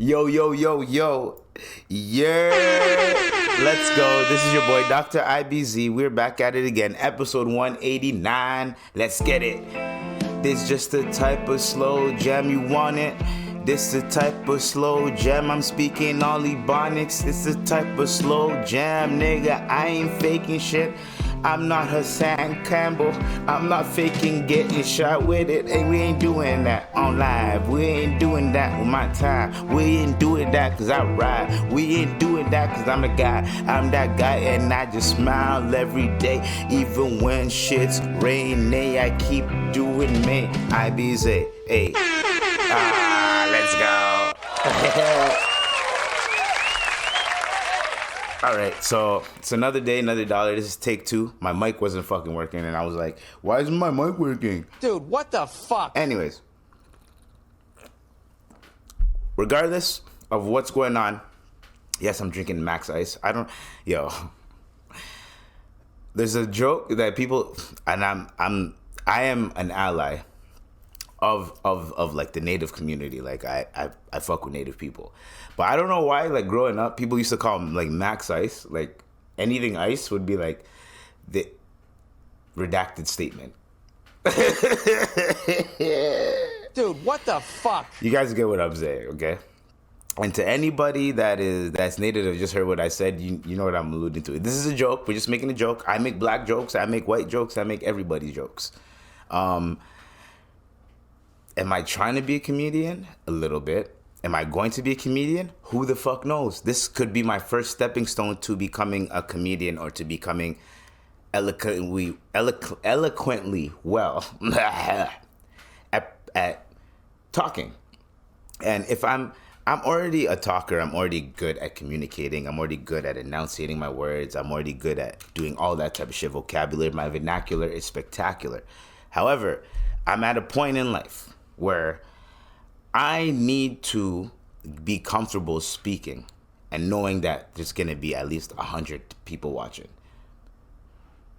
Yo, yo, yo, yo. Yeah. Let's go. This is your boy, Dr. IBZ. We're back at it again. Episode 189. Let's get it. This just the type of slow jam you want it. This the type of slow jam. I'm speaking all Ebonics. This the type of slow jam, nigga. I ain't faking shit. I'm not Hassan Campbell. I'm not faking getting shot with it. And we ain't doing that on live. We ain't doing that with my time. We ain't doing that cause I ride. We ain't doing that cause I'm the guy. I'm that guy and I just smile every day. Even when shit's rainy, I keep doing me. IBZ, hey. Let's go. All right, so it's another day, another dollar. This is take two. My mic wasn't fucking working, and I was like, why isn't my mic working? Dude, what the fuck? Anyways, regardless of what's going on, yes, I'm drinking Max Ice. There's a joke that people, and I am an ally of like the native community. Like I fuck with native people, but I don't know why, like growing up people used to call them like Max Ice. Like anything ice would be like the redacted statement. Dude, what the fuck? You guys get what I'm saying, okay? And to anybody that's native that just heard what I said, you know what I'm alluding to. This is a joke. We're just making a joke. I make black jokes, I make white jokes, I make everybody's jokes. Am I trying to be a comedian? A little bit. Am I going to be a comedian? Who the fuck knows? This could be my first stepping stone to becoming a comedian or to becoming eloquently well at talking. And if I'm already a talker, I'm already good at communicating, I'm already good at enunciating my words, I'm already good at doing all that type of shit. Vocabulary, my vernacular is spectacular. However, I'm at a point in life where I need to be comfortable speaking and knowing that there's going to be at least 100 people watching.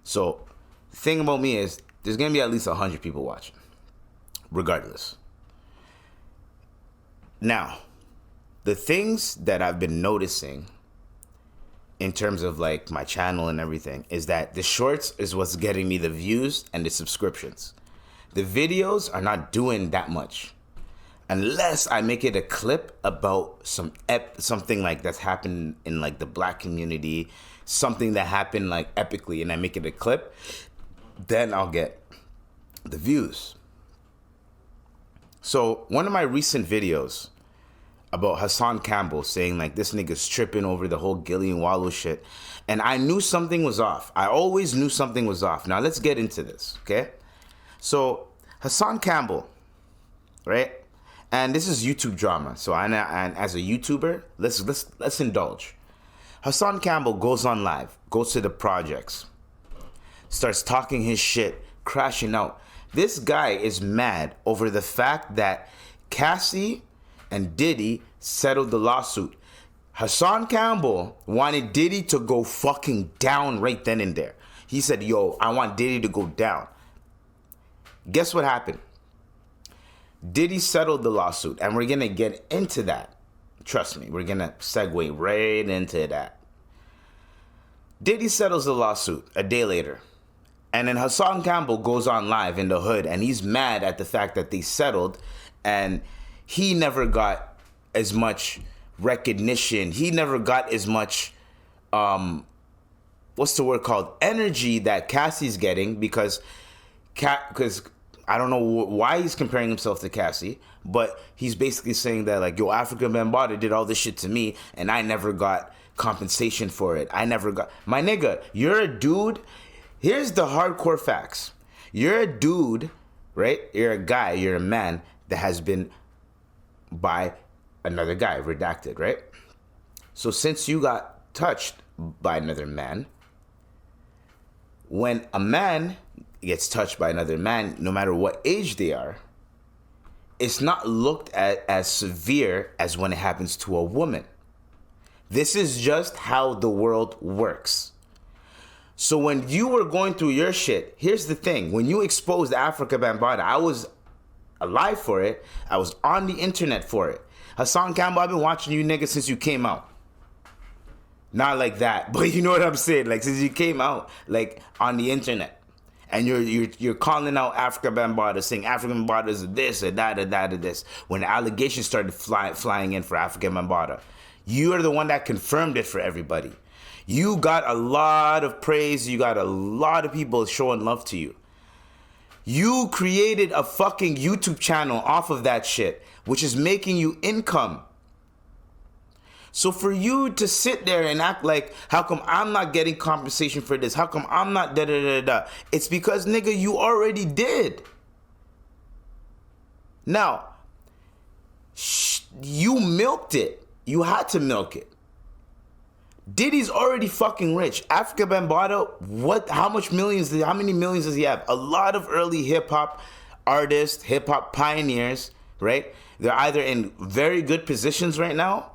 So the thing about me is there's going to be at least 100 people watching, regardless. Now, the things that I've been noticing in terms of like my channel and everything is that the shorts is what's getting me the views and the subscriptions. The videos are not doing that much unless I make it a clip about something like that's happened in like the black community, something that happened like epically, and I make it a clip, then I'll get the views. So one of my recent videos about Hassan Campbell saying like this nigga's tripping over the whole Gilly and Wallow shit, and I knew something was off. I always knew something was off. Now let's get into this, okay? So Hassan Campbell, right? And this is YouTube drama. So and as a YouTuber, let's indulge. Hassan Campbell goes on live, goes to the projects, starts talking his shit, crashing out. This guy is mad over the fact that Cassie and Diddy settled the lawsuit. Hassan Campbell wanted Diddy to go fucking down right then and there. He said, yo, I want Diddy to go down. Guess what happened? Diddy settled the lawsuit, and we're going to get into that. Trust me, we're going to segue right into that. Diddy settles the lawsuit a day later, and then Hassan Campbell goes on live in the hood, and he's mad at the fact that they settled, and he never got as much recognition. He never got as much, what's the word called? Energy that Cassie's getting because I don't know why he's comparing himself to Cassie, but he's basically saying that like, yo, Africa Bambaataa did all this shit to me and I never got compensation for it. I never got, my nigga, you're a dude. Here's the hardcore facts. You're a dude, right? You're a guy, you're a man that has been by another guy, redacted, right? So since you got touched by another man, when a man gets touched by another man, no matter what age they are, it's not looked at as severe as when it happens to a woman. This is just how the world works. So when you were going through your shit, here's the thing. When you exposed Africa Bambaataa, I was alive for it. I was on the internet for it. Hassan Campbell, I've been watching you niggas since you came out. Not like that, but you know what I'm saying? Like, since you came out, like, on the internet. And you're calling out Africa Bambaataa, saying African Bambaataa is this, or that, or that, or this. When the allegations started flying in for African Bambaataa, you are the one that confirmed it for everybody. You got a lot of praise. You got a lot of people showing love to you. You created a fucking YouTube channel off of that shit, which is making you income. So for you to sit there and act like, how come I'm not getting compensation for this? How come I'm not da-da-da-da? It's because, nigga, you already did. Now, you milked it. You had to milk it. Diddy's already fucking rich. Africa Bambaataa, how many millions does he have? A lot of early hip-hop artists, hip-hop pioneers, right? They're either in very good positions right now,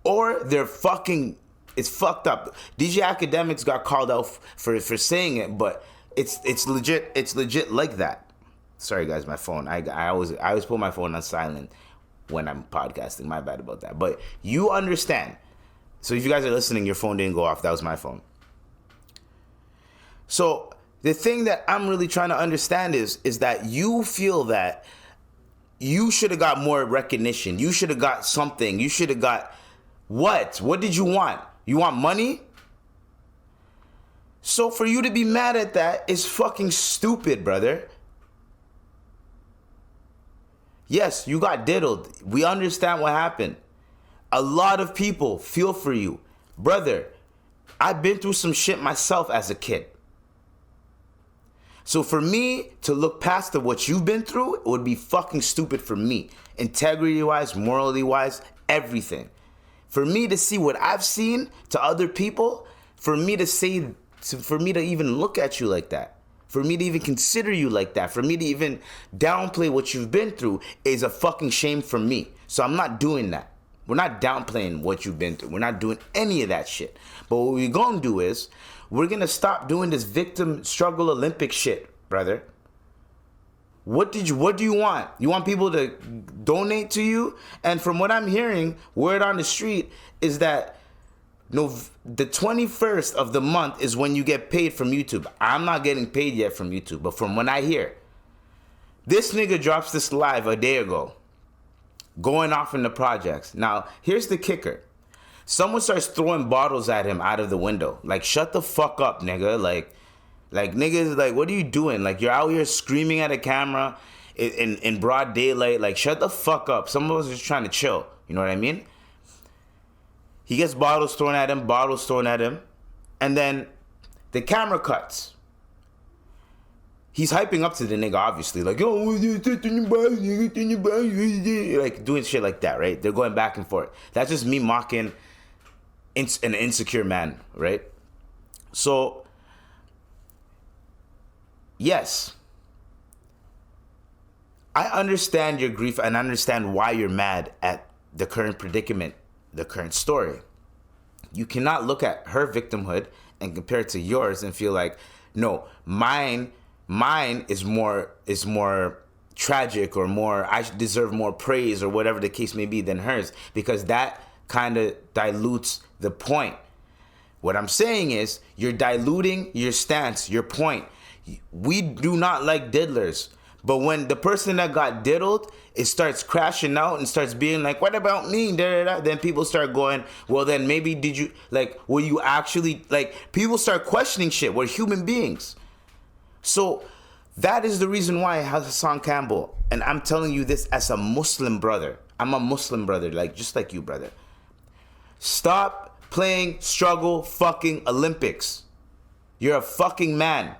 or they're fucking, it's fucked up. DJ Academics got called out for saying it, but it's legit like that. Sorry guys, my phone. I always put my phone on silent when I'm podcasting. My bad about that. But you understand. So if you guys are listening, your phone didn't go off. That was my phone. So the thing that I'm really trying to understand is that you feel that you should have got more recognition. You should have got something. You should have got what? What did you want? You want money? So for you to be mad at that is fucking stupid, brother. Yes, you got diddled. We understand what happened. A lot of people feel for you. Brother, I've been through some shit myself as a kid. So for me to look past what you've been through, it would be fucking stupid for me. Integrity-wise, morally-wise, everything. For me to see what I've seen to other people, for me to even look at you like that, for me to even consider you like that, for me to even downplay what you've been through is a fucking shame for me. So I'm not doing that. We're not downplaying what you've been through. We're not doing any of that shit. But what we're going to do is we're going to stop doing this victim struggle Olympic shit, brother. What do you want? You want people to donate to you? And from what I'm hearing, word on the street is that the 21st of the month is when you get paid from YouTube. I'm not getting paid yet from YouTube, but from what I hear, this nigga drops this live a day ago, going off in the projects. Now, here's the kicker. Someone starts throwing bottles at him out of the window. Like, shut the fuck up, nigga. Like niggas, like, what are you doing? Like, you're out here screaming at a camera in broad daylight. Like, shut the fuck up. Some of us are just trying to chill. You know what I mean? He gets bottles thrown at him. And then the camera cuts. He's hyping up to the nigga, obviously. Like, oh, like, doing shit like that, right? They're going back and forth. That's just me mocking an insecure man, right? So, yes, I understand your grief and I understand why you're mad at the current predicament, the current story. You cannot look at her victimhood and compare it to yours and feel like, no, mine is more tragic or more, I deserve more praise or whatever the case may be than hers, because that kind of dilutes the point. What I'm saying is you're diluting your stance, your point. We do not like diddlers. But when the person that got diddled, it starts crashing out and starts being like, what about me? Then people start going, well, then maybe did you, like, were you actually, like, people start questioning shit. We're human beings. So that is the reason why Hassan Campbell, and I'm telling you this as a Muslim brother. I'm a Muslim brother, like, just like you, brother. Stop playing struggle fucking Olympics. You're a fucking man.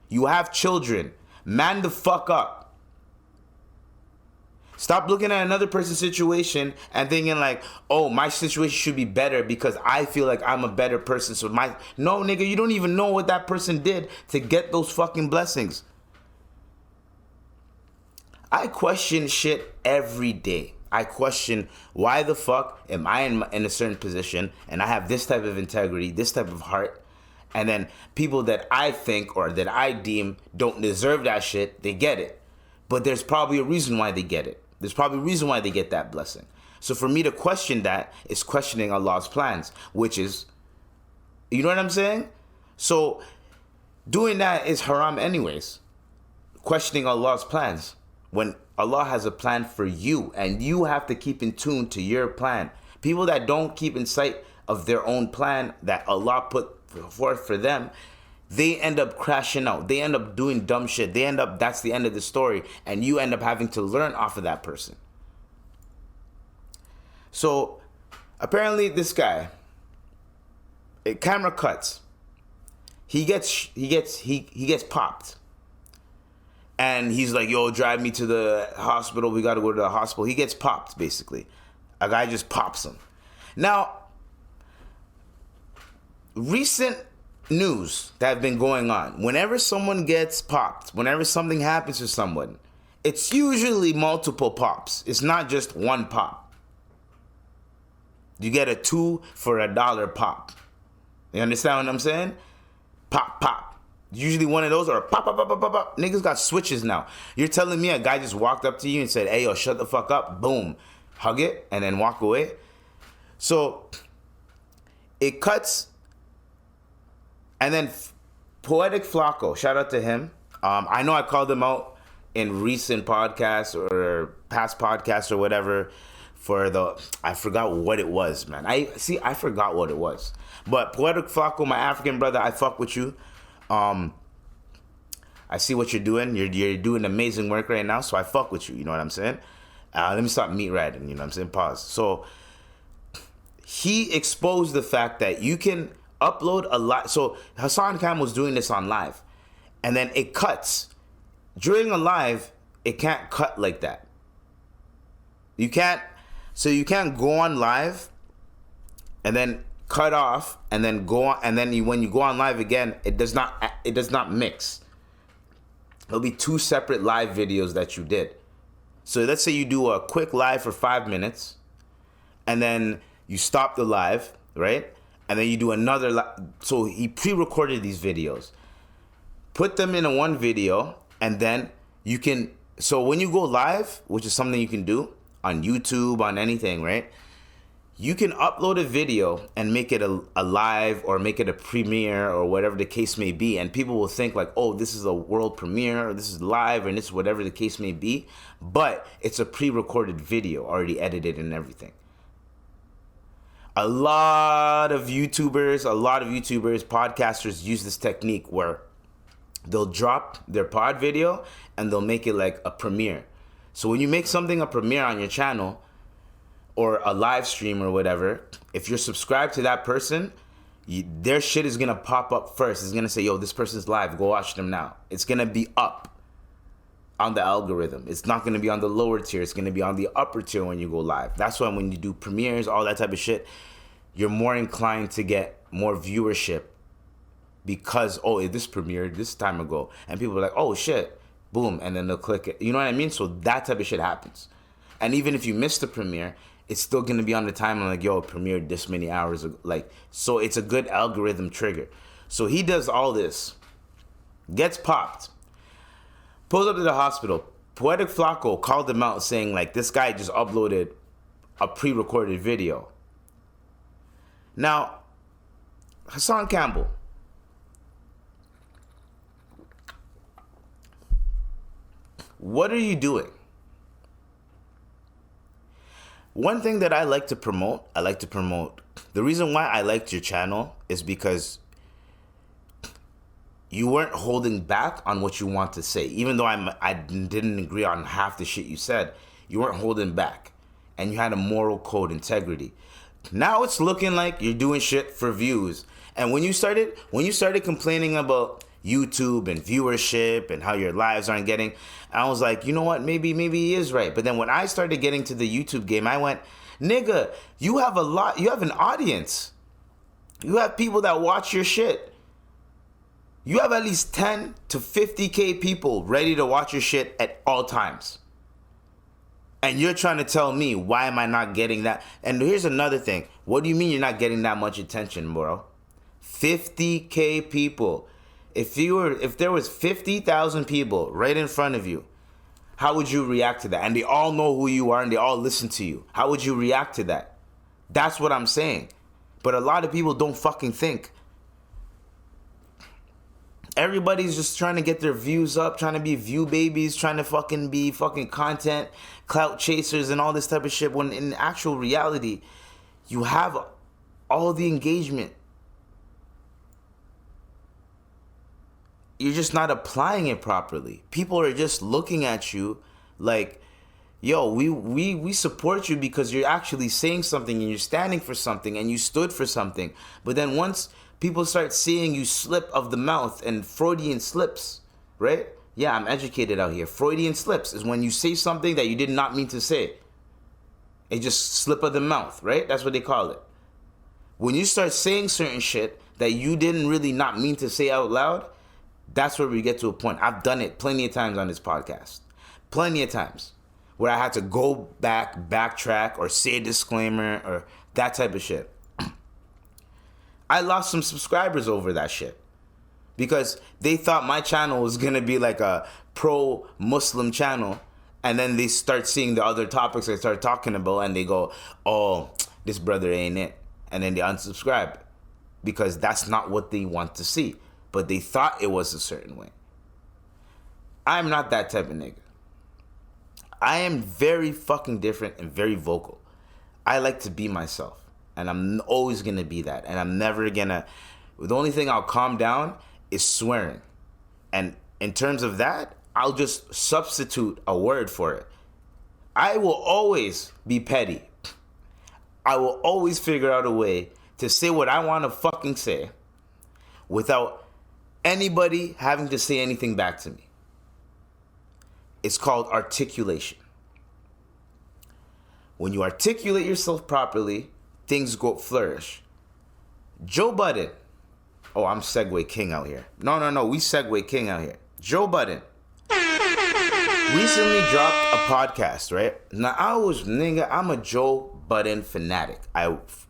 You have children. Man the fuck up. Stop looking at another person's situation and thinking like, oh, my situation should be better because I feel like I'm a better person. So no, nigga, you don't even know what that person did to get those fucking blessings. I question shit every day. I question why the fuck am I in a certain position and I have this type of integrity, this type of heart, and then people that I think or that I deem don't deserve that shit, they get it. But there's probably a reason why they get it. There's probably a reason why they get that blessing. So for me to question that is questioning Allah's plans, which is, you know what I'm saying? So doing that is haram anyways. Questioning Allah's plans when Allah has a plan for you and you have to keep in tune to your plan. People that don't keep in sight of their own plan that Allah put forth for them, they end up crashing out. They end up doing dumb shit. That's the end of the story. And you end up having to learn off of that person. So apparently this guy, camera cuts. He gets popped. And he's like, yo, drive me to the hospital. We got to go to the hospital. He gets popped, basically. A guy just pops him. Now, recent news that have been going on, whenever someone gets popped, whenever something happens to someone, it's usually multiple pops. It's not just one pop. You get a 2 for $1 pop. You understand what I'm saying? Pop, pop. Usually one of those or pop, pop, pop, pop, pop, pop. Niggas got switches now. You're telling me a guy just walked up to you and said, hey, yo, shut the fuck up. Boom. Hug it and then walk away. So it cuts. And then Poetic Flacco, shout out to him. I know I called him out in recent podcasts or past podcasts or whatever for I forgot what it was, man. I forgot what it was. But Poetic Flacco, my African brother, I fuck with you. I see what you're doing. You're doing amazing work right now, so I fuck with you. You know what I'm saying? Let me stop meat riding. You know what I'm saying? Pause. So he exposed the fact that you can upload a lot. So Hassan Campbell was doing this on live, and then it cuts during a live. It can't cut like that. You can't. So you can't go on live, and then cut off, and then go on, and then when you go on live again, it does not mix. It'll be 2 separate live videos that you did. So let's say you do a quick live for 5 minutes, and then you stop the live, right? And then you do another so he pre-recorded these videos, put them in a one video, and then you can, so when you go live, which is something you can do on YouTube, on anything, right? You can upload a video and make it a live or make it a premiere or whatever the case may be. And people will think like, oh, this is a world premiere or this is live and this is whatever the case may be. But it's a pre-recorded video, already edited and everything. A lot of YouTubers, podcasters use this technique where they'll drop their pod video and they'll make it like a premiere. So when you make something a premiere on your channel, or a live stream or whatever, if you're subscribed to that person, their shit is going to pop up first. It's going to say, yo, this person's live. Go watch them now. It's going to be up on the algorithm. It's not going to be on the lower tier. It's going to be on the upper tier when you go live. That's why when you do premieres, all that type of shit, you're more inclined to get more viewership because, oh, this premiered this time ago. And people are like, oh, shit, boom, and then they'll click it. You know what I mean? So that type of shit happens. And even if you miss the premiere, it's still going to be on the timeline like, yo, it premiered this many hours ago. Like, so it's a good algorithm trigger. So he does all this, gets popped, pulls up to the hospital. Poetic Flacco called him out saying, like, this guy just uploaded a pre-recorded video. Now, Hassan Campbell, what are you doing? One thing that I like to promote, the reason why I liked your channel is because you weren't holding back on what you want to say. Even though I didn't agree on half the shit you said, you weren't holding back. And you had a moral code, integrity. Now it's looking like you're doing shit for views. And when you started complaining about YouTube and viewership and how your lives aren't getting, I was like, you know what, maybe he is right. But then when I started getting to the YouTube game, I went, nigga, you have an audience. You have people that watch your shit. You have at least 10 to 50K people ready to watch your shit at all times. And you're trying to tell me, why am I not getting that? And here's another thing. What do you mean you're not getting that much attention, bro? 50K people. If there was 50,000 people right in front of you, How would you react to that? And they all know who you are and they all listen to you. How would you react to that? That's what I'm saying. But a lot of people don't fucking think. Everybody's just trying to get their views up, trying to be view babies, trying to fucking be fucking content, clout chasers and all this type of shit. When in actual reality, you have all the engagement. You're just not applying it properly. People are just looking at you like, yo, we support you because you're actually saying something and you're standing for something and you stood for something. But then once people start seeing you slip of the mouth and Freudian slips, right? Yeah, I'm educated out here. Freudian slips is when you say something that you did not mean to say. It just slip of the mouth, right? That's what they call it. When you start saying certain shit that you didn't really not mean to say out loud, that's where we get to a point. I've done it plenty of times on this podcast. Plenty of times. Where I had to go back, backtrack, or say a disclaimer, or that type of shit. I lost some subscribers over that shit. Because they thought my channel was going to be like a pro-Muslim channel. And then they start seeing the other topics I start talking about, and they go, oh, this brother ain't it. And then they unsubscribe. Because that's not what they want to see. But they thought it was a certain way. I'm not that type of nigga. I am very fucking different and very vocal. I like to be myself. And I'm always going to be that. And I'm never going to... The only thing I'll calm down is swearing. And in terms of that, I'll just substitute a word for it. I will always be petty. I will always figure out a way to say what I want to fucking say without anybody having to say anything back to me. It's called articulation. When you articulate yourself properly, things go flourish. Joe Budden. Oh, I'm Segway King out here. No, we Segway King out here. Joe Budden recently dropped a podcast, right? Now, I'm a Joe Budden fanatic.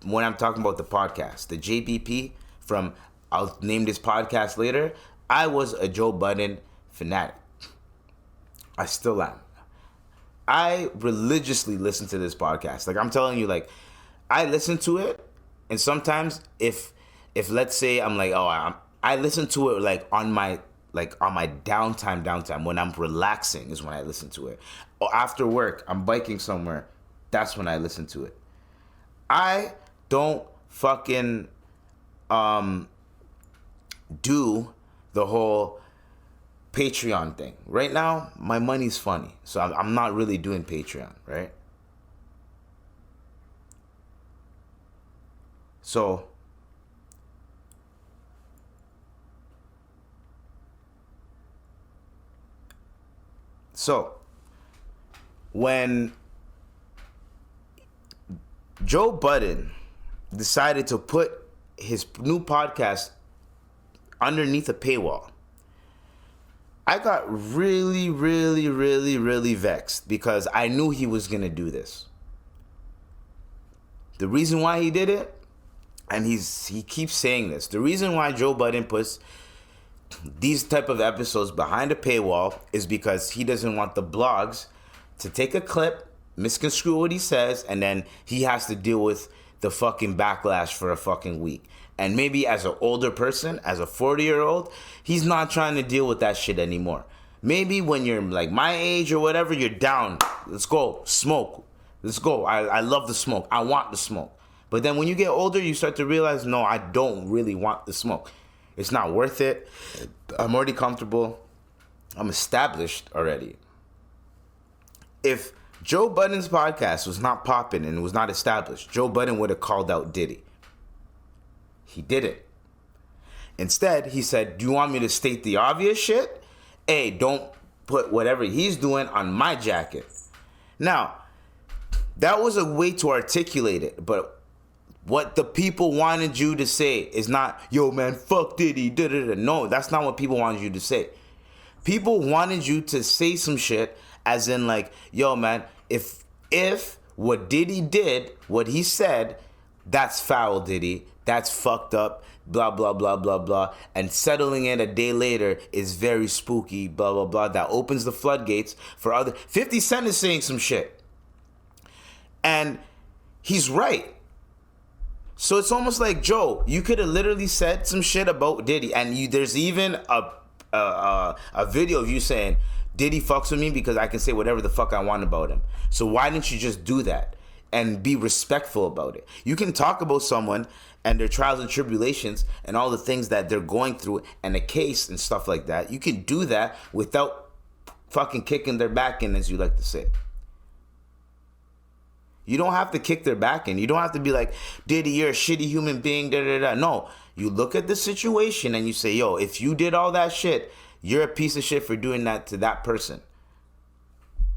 When I'm talking about the podcast, the JBP from... I'll name this podcast later. I was a Joe Budden fanatic. I still am. I religiously listen to this podcast. Like, I'm telling you, like, I listen to it, and sometimes if let's say I'm like, I listen to it like on my downtime when I'm relaxing is when I listen to it. Or after work, I'm biking somewhere. That's when I listen to it. I don't fucking do the whole Patreon thing. Right now, my money's funny. So I'm not really doing Patreon, right? So when Joe Budden decided to put his new podcast underneath a paywall, I got really, really, really, really vexed because I knew he was going to do this. The reason why he did it, and he keeps saying this, the reason why Joe Budden puts these type of episodes behind a paywall is because he doesn't want the blogs to take a clip, misconstrue what he says, and then he has to deal with the fucking backlash for a fucking week. And maybe as an older person, as a 40-year-old, he's not trying to deal with that shit anymore. Maybe when you're like my age or whatever, you're down. Let's go. Smoke. Let's go. I love the smoke. I want the smoke. But then when you get older, you start to realize, no, I don't really want the smoke. It's not worth it. I'm already comfortable. I'm established already. If Joe Budden's podcast was not popping and was not established, Joe Budden would have called out Diddy. He didn't. Instead, he said, do you want me to state the obvious shit? Hey, don't put whatever he's doing on my jacket. Now, that was a way to articulate it, but what the people wanted you to say is not, yo, man, fuck Diddy, da-da-da. No, that's not what people wanted you to say. People wanted you to say some shit as in like, yo, man, if what Diddy did, what he said, That's foul, Diddy. That's fucked up. Blah, blah, blah, blah, blah. And settling it a day later is very spooky. Blah, blah, blah. That opens the floodgates for other... 50 Cent is saying some shit. And he's right. So it's almost like, Joe, you could have literally said some shit about Diddy. And there's even a video of you saying, Diddy fucks with me because I can say whatever the fuck I want about him. So why didn't you just do that and be respectful about it? You can talk about someone and their trials and tribulations and all the things that they're going through and a case and stuff like that. You can do that without fucking kicking their back in, as you like to say. You don't have to kick their back in. You don't have to be like, Diddy, you're a shitty human being, da da da. No, you look at the situation and you say, yo, if you did all that shit, you're a piece of shit for doing that to that person.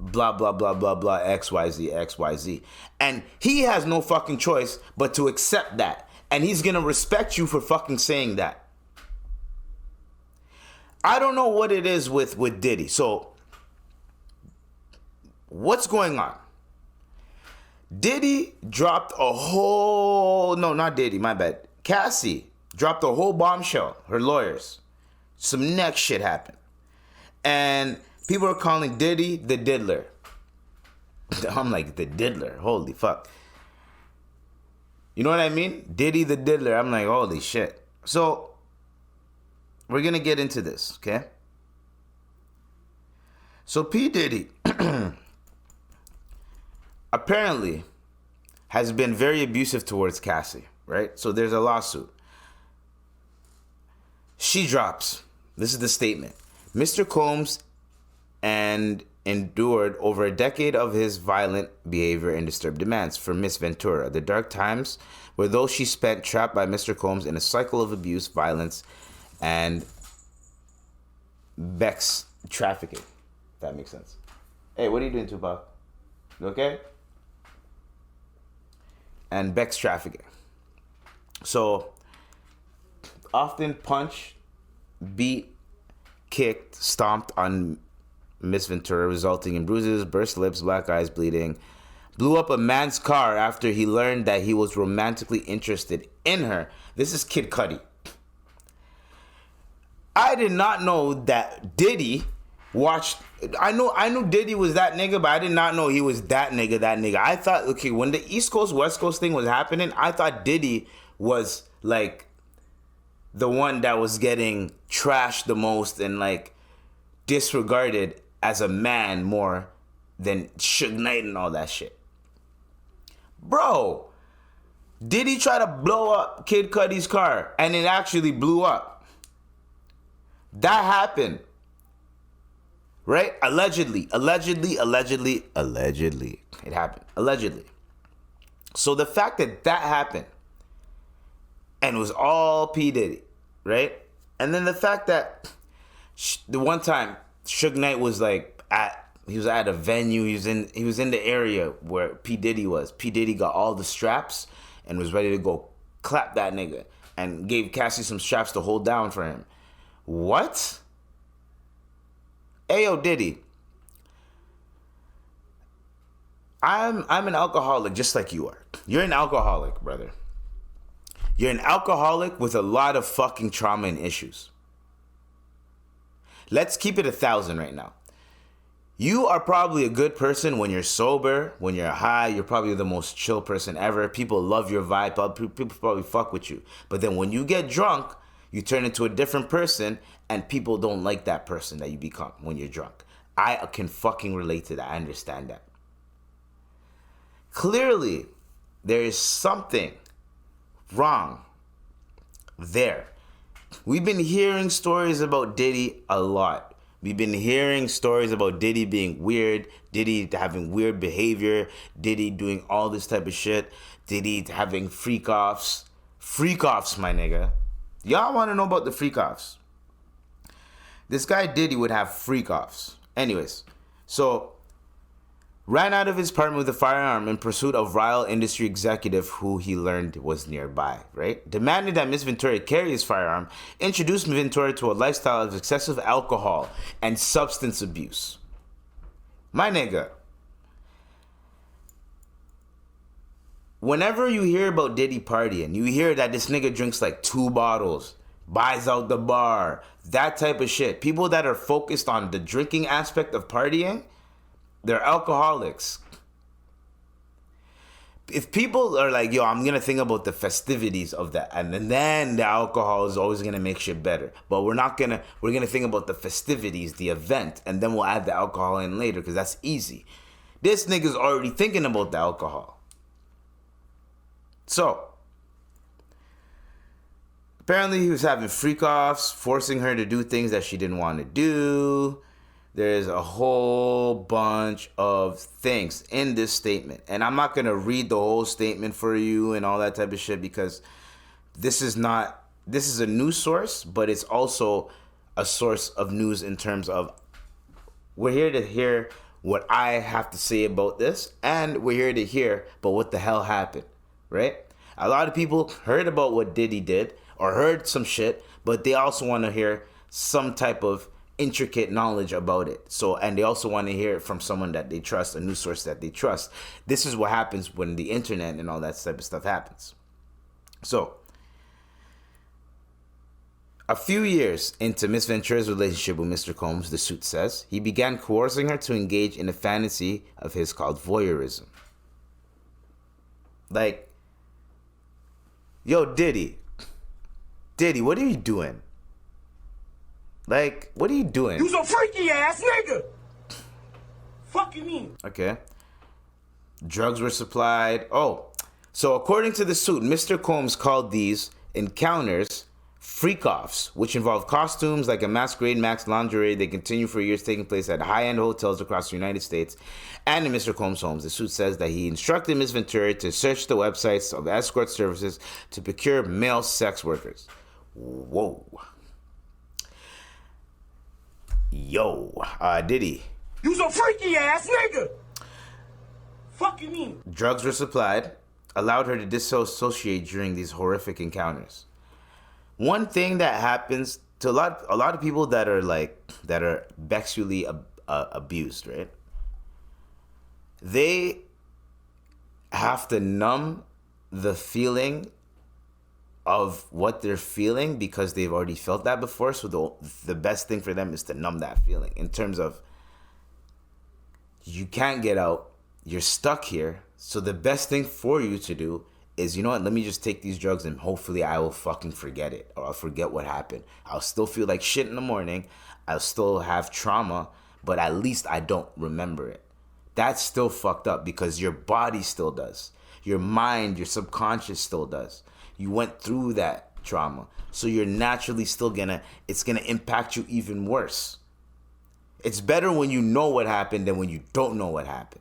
Blah, blah, blah, blah, blah, XYZ, XYZ. And he has no fucking choice but to accept that. And he's going to respect you for fucking saying that. I don't know what it is with Diddy. So, what's going on? Diddy dropped a whole... No, not Diddy, my bad. Cassie dropped a whole bombshell, her lawyers. Some next shit happened. And people are calling Diddy the diddler. I'm like, the diddler? Holy fuck. You know what I mean? Diddy the diddler. I'm like, holy shit. So, we're going to get into this, okay? So, P. Diddy apparently has been very abusive towards Cassie, right? So, there's a lawsuit. She drops. This is the statement. Mr. Combs and endured over a decade of his violent behavior and disturbed demands. For Miss Ventura, the dark times were those she spent trapped by Mr. Combs in a cycle of abuse, violence, and Beck's trafficking. If that makes sense. Hey, what are you doing, Tupac? You okay? And Beck's trafficking. So, often punched, beat, kicked, stomped on Miss Ventura, resulting in bruises, burst lips, black eyes, bleeding. Blew up a man's car after he learned that he was romantically interested in her. This is Kid Cudi. I did not know that Diddy watched... I knew Diddy was that nigga, but I did not know he was that nigga. I thought, okay, when the East Coast, West Coast thing was happening, I thought Diddy was, like, the one that was getting trashed the most and, like, disregarded as a man more than Suge Knight and all that shit. Bro, did he try to blow up Kid Cudi's car and it actually blew up? That happened. Right? Allegedly. It happened. Allegedly. So the fact that happened and it was all P. Diddy, right? And then the fact that the one time Suge Knight was like he was at a venue, he was in the area where P. Diddy was. P. Diddy got all the straps and was ready to go clap that nigga and gave Cassie some straps to hold down for him. What? Ayo, Diddy. I'm an alcoholic just like you are. You're an alcoholic, brother. You're an alcoholic with a lot of fucking trauma and issues. Let's keep it 1,000 right now. You are probably a good person when you're sober, when you're high. You're probably the most chill person ever. People love your vibe. People probably fuck with you. But then when you get drunk, you turn into a different person and people don't like that person that you become when you're drunk. I can fucking relate to that. I understand that. Clearly, there is something wrong there. We've been hearing stories about Diddy a lot. We've been hearing stories about Diddy being weird, Diddy having weird behavior, Diddy doing all this type of shit, Diddy having freak-offs. Freak-offs, my nigga. Y'all want to know about the freak-offs? This guy Diddy would have freak-offs. Anyways, so ran out of his apartment with a firearm in pursuit of rival industry executive who he learned was nearby, right? Demanded that Miss Ventura carry his firearm, introduced Ventura to a lifestyle of excessive alcohol and substance abuse. My nigga, whenever you hear about Diddy partying, you hear that this nigga drinks like 2 bottles, buys out the bar, that type of shit. People that are focused on the drinking aspect of partying, they're alcoholics. If people are like, yo, I'm going to think about the festivities of that, and then the alcohol is always going to make shit better. But we're going to think about the festivities, the event, and then we'll add the alcohol in later because that's easy. This nigga's already thinking about the alcohol. So, apparently he was having freak-offs, forcing her to do things that she didn't want to do. There's a whole bunch of things in this statement. And I'm not going to read the whole statement for you and all that type of shit because this is a news source, but it's also a source of news in terms of we're here to hear what I have to say about this, and we're here to hear about what the hell happened, right? A lot of people heard about what Diddy did or heard some shit, but they also want to hear some type of intricate knowledge about it. So, and they also want to hear it from someone that they trust, a news source that they trust. This is what happens when the internet and all that type of stuff happens. So, a few years into Miss Ventura's relationship with Mr. Combs, the suit says, he began coercing her to engage in a fantasy of his called voyeurism. Like, yo, Diddy, what are you doing? Like, what are you doing? You's a freaky ass nigga. Fuck you mean? Okay. Drugs were supplied. Oh, so according to the suit, Mr. Combs called these encounters freak-offs, which involve costumes like a masquerade max lingerie. They continue for years, taking place at high-end hotels across the United States and in Mr. Combs' homes. The suit says that he instructed Ms. Ventura to search the websites of escort services to procure male sex workers. Whoa. Yo, Diddy. You's a freaky ass nigga. Fuck you mean? Drugs were supplied, allowed her to disassociate during these horrific encounters. One thing that happens to a lot of people that are sexually abused, right? They have to numb the feeling of what they're feeling because they've already felt that before. So the best thing for them is to numb that feeling in terms of you can't get out, you're stuck here. So the best thing for you to do is, you know what, let me just take these drugs and hopefully I will fucking forget it, or I'll forget what happened. I'll still feel like shit in the morning. I'll still have trauma, but at least I don't remember it. That's still fucked up because your body still does. Your mind, your subconscious still does. You went through that trauma. So you're naturally still it's gonna impact you even worse. It's better when you know what happened than when you don't know what happened.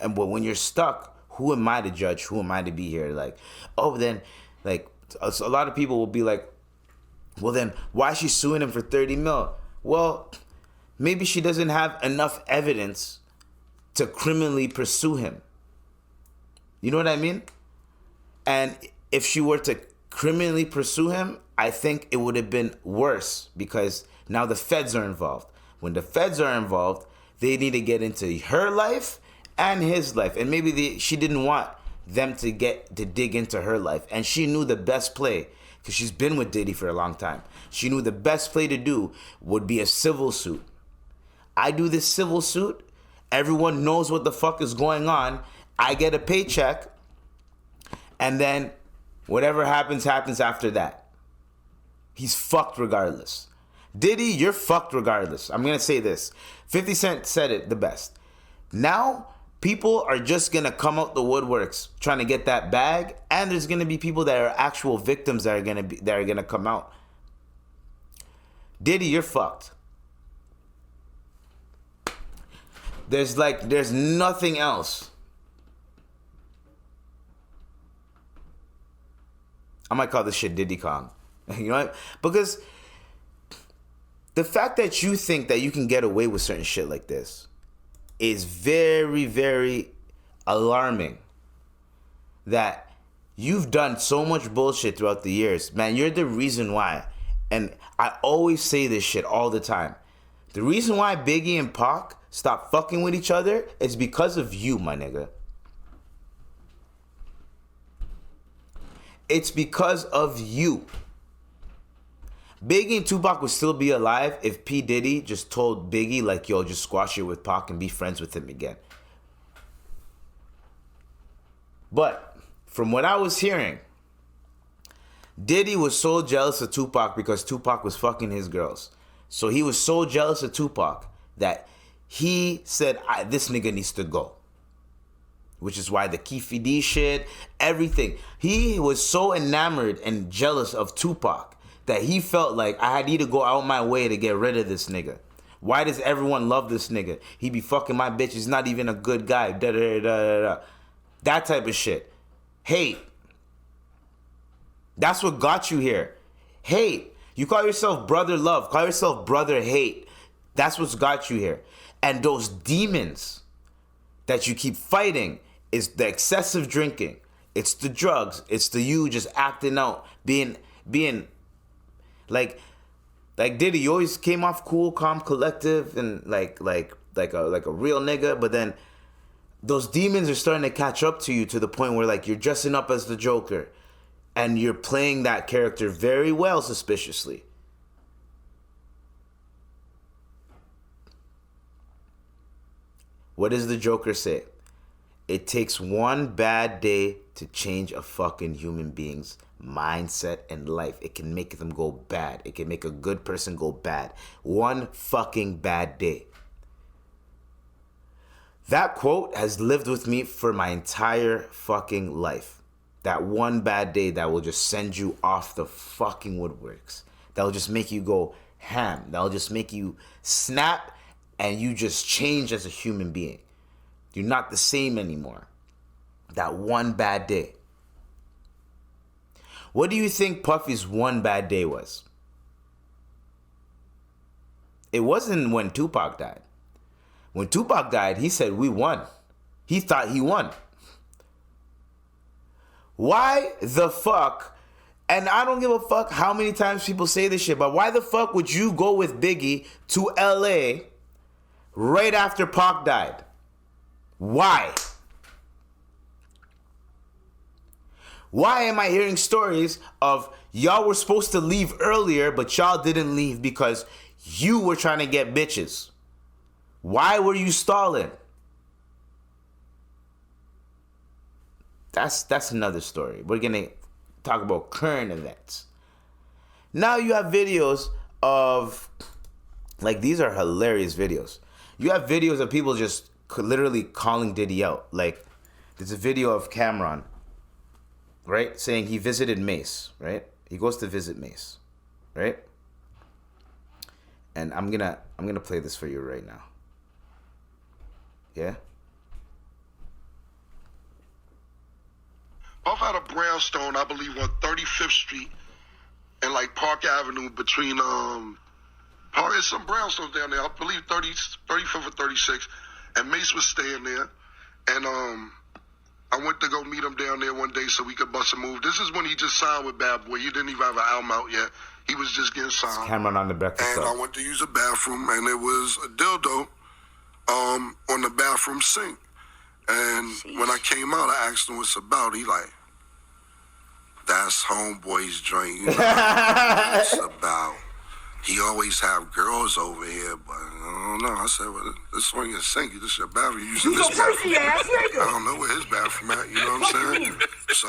But when you're stuck, who am I to judge? Who am I to be here? Like, oh, then, like, a lot of people will be like, well, then, why is she suing him for 30 mil? Well, maybe she doesn't have enough evidence to criminally pursue him. You know what I mean? And if she were to criminally pursue him, I think it would have been worse because now the feds are involved. When the feds are involved, they need to get into her life and his life. And maybe she didn't want them to dig into her life. And she knew the best play, because she's been with Diddy for a long time. She knew the best play to do would be a civil suit. I do this civil suit. Everyone knows what the fuck is going on. I get a paycheck. And then whatever happens after that. He's fucked regardless. Diddy, you're fucked regardless. I'm going to say this. 50 Cent said it the best. Now, people are just going to come out the woodworks trying to get that bag, and there's going to be people that are actual victims that are going to come out. Diddy, you're fucked. There's nothing else. I might call this shit Diddy Kong. You know what? Because the fact that you think that you can get away with certain shit like this is very, very alarming. That you've done so much bullshit throughout the years. Man, you're the reason why. And I always say this shit all the time. The reason why Biggie and Pac stopped fucking with each other is because of you, my nigga. It's because of you. Biggie and Tupac would still be alive if P. Diddy just told Biggie, like, yo, just squash it with Pac and be friends with him again. But from what I was hearing, Diddy was so jealous of Tupac because Tupac was fucking his girls. So he was so jealous of Tupac that he said, this nigga needs to go. Which is why the Keefe D shit, everything. He was so enamored and jealous of Tupac that he felt like I need to go out my way to get rid of this nigga. Why does everyone love this nigga? He be fucking my bitch. He's not even a good guy. Da, da, da, da, da. That type of shit. Hate. That's what got you here. Hate. You call yourself brother love. Call yourself brother hate. That's what's got you here. And those demons that you keep fighting is the excessive drinking. It's the drugs. It's the you just acting out. Being like Diddy, you always came off cool, calm, collective, and like a real nigga. But then those demons are starting to catch up to you to the point where like you're dressing up as the Joker, and you're playing that character very well, suspiciously. What does the Joker say? It takes one bad day to change a fucking human being's mindset and life. It can make them go bad. It can make a good person go bad. One fucking bad day. That quote has lived with me for my entire fucking life. That one bad day that will just send you off the fucking woodworks. That will just make you go ham. That will just make you snap and you just change as a human being. You're not the same anymore. That one bad day. What do you think Puffy's one bad day was? It wasn't when Tupac died. When Tupac died, he said, we won. He thought he won. Why the fuck? And I don't give a fuck how many times people say this shit, but why the fuck would you go with Biggie to LA right after Pac died? Why? Why am I hearing stories of y'all were supposed to leave earlier, but y'all didn't leave because you were trying to get bitches? Why were you stalling? That's another story. We're going to talk about current events. Now you have videos of, like, these are hilarious videos. You have videos of people just literally calling Diddy out. Like, there's a video of Cameron, right, saying he visited Mace, right? He goes to visit Mace, right? And I'm gonna play this for you right now. Yeah? Puff had a brownstone, I believe, on 35th Street and like Park Avenue between there's some brownstones down there. I believe 35th or 36th, and Mace was staying there, and I went to go meet him down there one day so we could bust a move. This is when he just signed with Bad Boy. He didn't even have an album out yet. He was just getting signed. Cameron on the Breakfast And Club. I went to use a bathroom, and it was a dildo on the bathroom sink. And when I came out, I asked him what's about. He like, that's homeboy's joint. You know what it's about. He always have girls over here, but I don't know. I said, well, this one your sink. This your bathroom. You using this bathroom. I don't know where his bathroom at. You know what I'm saying? So,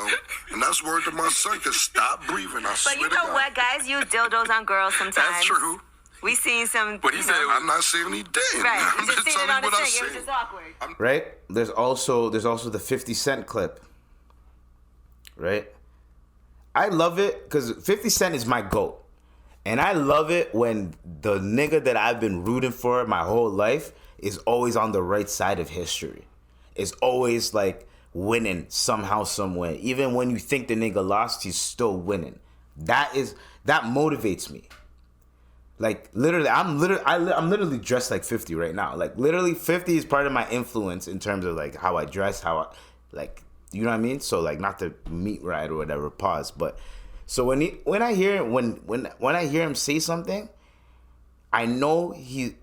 and that's word to my son, cause stop breathing. I swear to God. But you know what? Guys use dildos on girls sometimes. That's true. We seen some. But he said, I'm not saying he did. Right. I'm You just seen telling it on you the what I sink. It was said. just awkward. Right? There's also the 50 Cent clip. Right? I love it because 50 Cent is my GOAT. And I love it when the nigga that I've been rooting for my whole life is always on the right side of history. Is always like winning somehow, some way. Even when you think the nigga lost, he's still winning. That motivates me. Like literally, I'm literally dressed like 50 right now. Like literally 50 is part of my influence in terms of like how I dress, how I like, you know what I mean? So like not to meat ride or whatever, pause, but so when I hear him say something, I know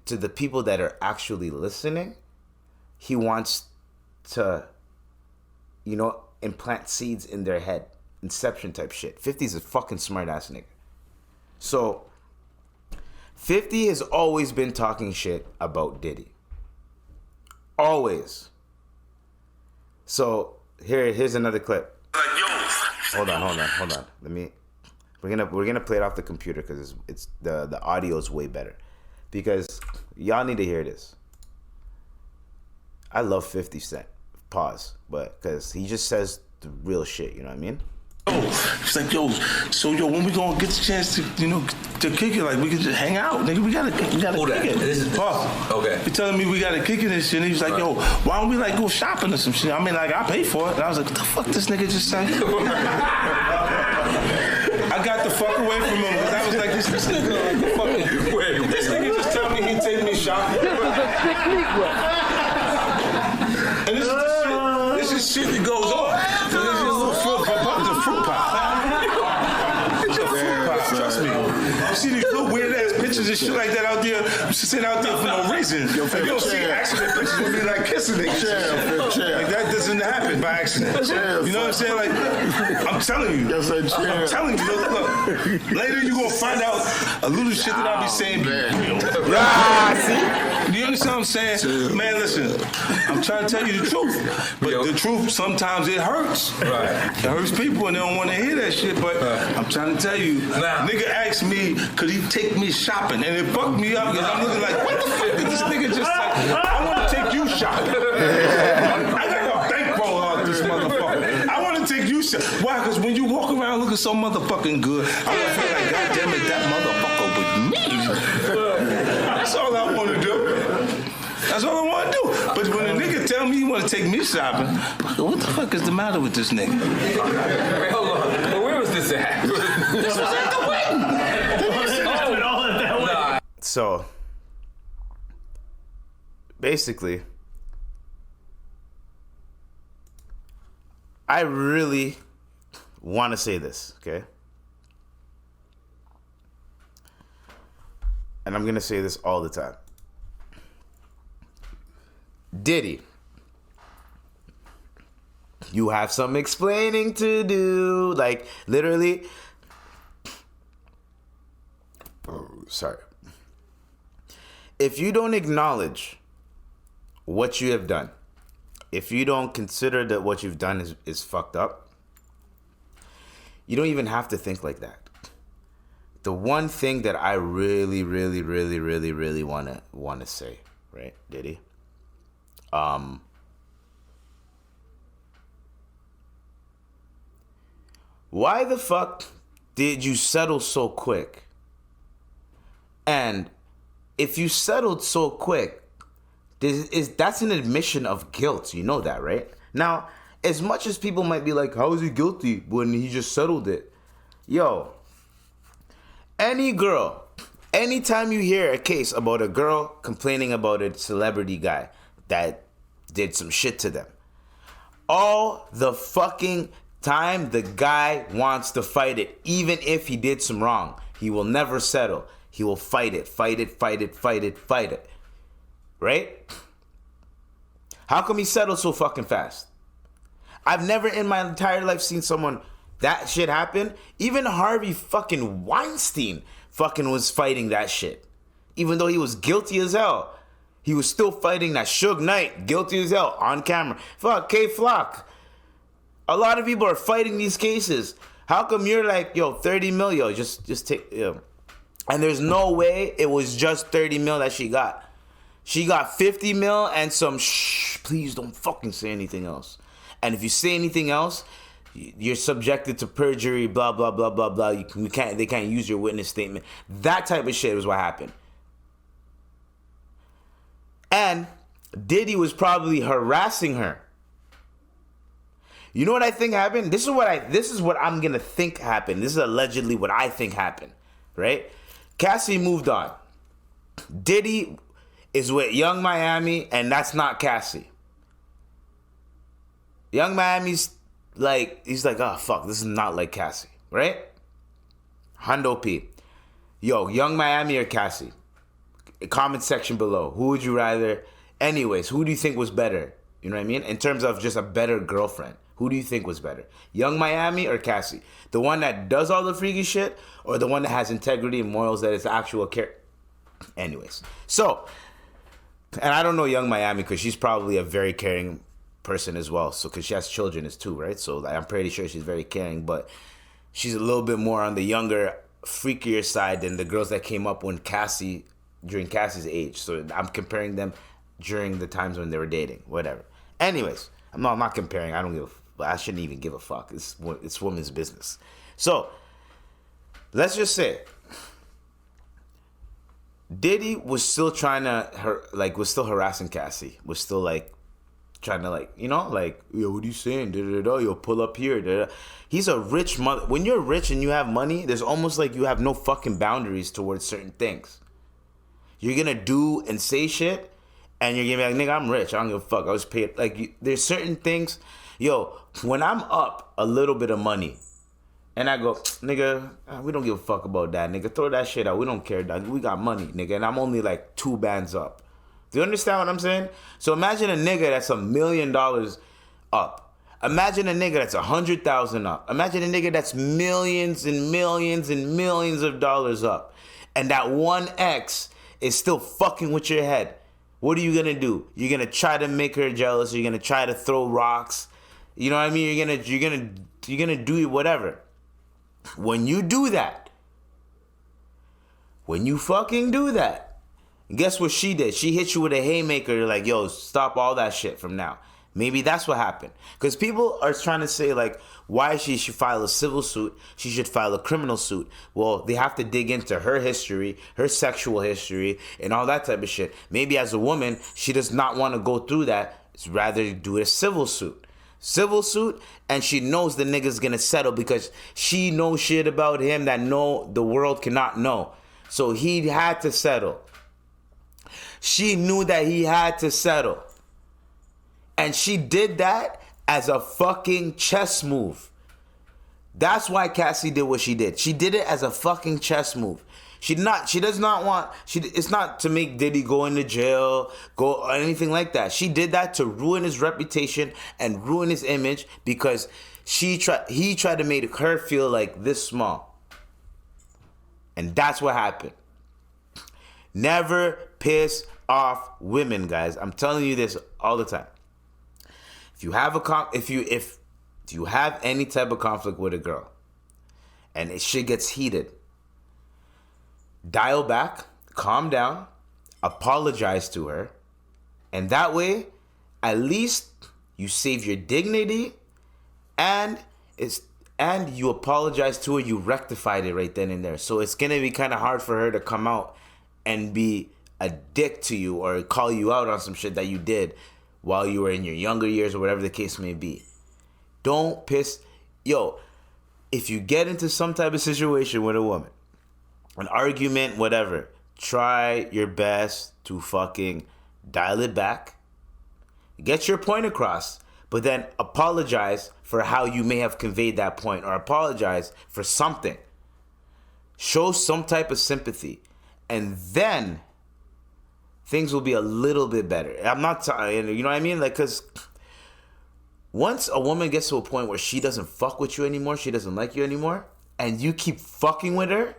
to the people that are actually listening, he wants to, implant seeds in their head, Inception type shit. 50's a fucking smart ass nigga. So 50 has always been talking shit about Diddy. Always. So here's another clip. Hold on. We're gonna play it off the computer because it's the audio is way better. Because y'all need to hear this. I love 50 Cent. Pause. But because he just says the real shit, you know what I mean? It's like, yo, so when we gonna get the chance to, to kick it, like we can just hang out, nigga. We gotta kick it. This is okay. He telling me we gotta kick it and shit. And he was like, yo, why don't we like go shopping or some shit? I mean, like I pay for it. And I was like, what the fuck this nigga just said? I got the fuck away from him because I was like, this nigga like the fucking. Wait, this nigga just tell me he take me shopping. This is a sick Negro. And this is shit that goes on. So this is a little fruit pop. It's a fruit pop. Trust me. You see these little weird ass pictures and shit like that out there, sitting out there for no reason. You don't see accident pictures with me like kissing niggas. Like that doesn't happen by accident. You know what I'm saying? Like, I'm telling you. I'm telling you. Look, later you gonna find out a little shit that I be saying. See? Do you understand what I'm saying? Man, listen, I'm trying to tell you the truth. But the truth, sometimes it hurts. Right. It hurts people and they don't want to hear that shit. But I'm trying to tell you, nigga asked me, could he take me shopping? And it fucked me up because I'm looking like, what the fuck did this nigga just say? I want to take you shopping. I got a bankroll out this motherfucker. I want to take you shopping. Why? Because when you walk around looking so motherfucking good, I want to feel like, God damn it, that motherfucker with me. That's all I want to do. That's all I want to do. But when a nigga tell me he want to take me shopping, what the fuck is the matter with this nigga? Wait, hold on. Well, where was this at? This was at the wedding. So, basically, I really want to say this, okay? And I'm going to say this all the time. Diddy, you have some explaining to do. Like, literally. Oh, sorry. If you don't acknowledge what you have done, if you don't consider that what you've done is fucked up, you don't even have to think like that. The one thing that I really want to say, right, Diddy? Why the fuck did you settle so quick? And if you settled so quick, that's an admission of guilt. You know that, right? Now, as much as people might be like, how is he guilty when he just settled it? Yo, any girl, anytime you hear a case about a girl complaining about a celebrity guy that did some shit to them, all the fucking time the guy wants to fight it, even if he did some wrong. He will never settle. He will fight it. Right? How come he settled so fucking fast? I've never in my entire life seen someone that shit happen. Even Harvey fucking Weinstein fucking was fighting that shit. Even though he was guilty as hell. He was still fighting that. Suge Knight, guilty as hell, on camera. Fuck, K-Flock. A lot of people are fighting these cases. How come you're like, yo, 30 mil, yo, just take, yo. And there's no way it was just 30 mil that she got. She got 50 mil and some please don't fucking say anything else. And if you say anything else, you're subjected to perjury, blah, blah, blah, blah, blah. They can't use your witness statement. That type of shit was what happened. And Diddy was probably harassing her. You know what I think happened? This is what I'm gonna think happened. This is allegedly what I think happened, right? Cassie moved on. Diddy is with Young Miami, and that's not Cassie. Young Miami's like, he's like, oh fuck, this is not like Cassie, right? Hundo P. Yo, Young Miami or Cassie? Comment section below. Who would you rather? Anyways, who do you think was better? You know what I mean? In terms of just a better girlfriend. Who do you think was better? Young Miami or Cassie? The one that does all the freaky shit, or the one that has integrity and morals that is actual care? Anyways, so, and I don't know Young Miami because she's probably a very caring person as well. So, because she has children as too, right? So, I'm pretty sure she's very caring, but she's a little bit more on the younger, freakier side than the girls that came up during Cassie's age. So, I'm comparing them during the times when they were dating, whatever. Anyways, I'm not comparing. I shouldn't even give a fuck. It's women's business. So, let's just say Diddy was still was still harassing Cassie. Was still trying to yo, what are you saying? Yo, pull up here. He's a rich mother. When you're rich and you have money, there's almost like you have no fucking boundaries towards certain things. You're gonna do and say shit, and you're gonna be like, nigga, I'm rich. I don't give a fuck. I was paid. There's certain things. Yo, when I'm up a little bit of money, and I go, nigga, we don't give a fuck about that, nigga. Throw that shit out. We don't care, dog. We got money, nigga. And I'm only 2 bands up. Do you understand what I'm saying? So imagine a nigga that's $1 million up. Imagine a nigga that's 100,000 up. Imagine a nigga that's millions and millions and millions of dollars up. And that one X is still fucking with your head. What are you gonna do? You're gonna try to make her jealous. You're gonna try to throw rocks. You know what I mean? You're gonna do whatever. When you do that, when you fucking do that, guess what she did? She hit you with a haymaker, yo, stop all that shit from now. Maybe that's what happened. Because people are trying to say, why she should file a civil suit, she should file a criminal suit. Well, they have to dig into her history, her sexual history, and all that type of shit. Maybe as a woman, she does not want to go through that. It's rather do a civil suit. And she knows the nigga's gonna settle because she knows shit about him that the world cannot know. So he had to settle. She knew that he had to settle. And she did that as a fucking chess move. That's why Cassie did what she did. She did it as a fucking chess move. It's not to make Diddy go into jail, or anything like that. She did that to ruin his reputation and ruin his image because he tried to make her feel like this small. And that's what happened. Never piss off women, guys. I'm telling you this all the time. If you have any type of conflict with a girl and shit gets heated, dial back, calm down, apologize to her, and that way, at least you save your dignity, and you apologize to her, you rectified it right then and there. So it's gonna be kind of hard for her to come out and be a dick to you or call you out on some shit that you did while you were in your younger years or whatever the case may be. Don't piss. Yo, if you get into some type of situation with a woman, an argument, whatever, try your best to fucking dial it back. Get your point across, but then apologize for how you may have conveyed that point or apologize for something. Show some type of sympathy, and then things will be a little bit better. I'm not, you know what I mean? Because once a woman gets to a point where she doesn't fuck with you anymore, she doesn't like you anymore, and you keep fucking with her,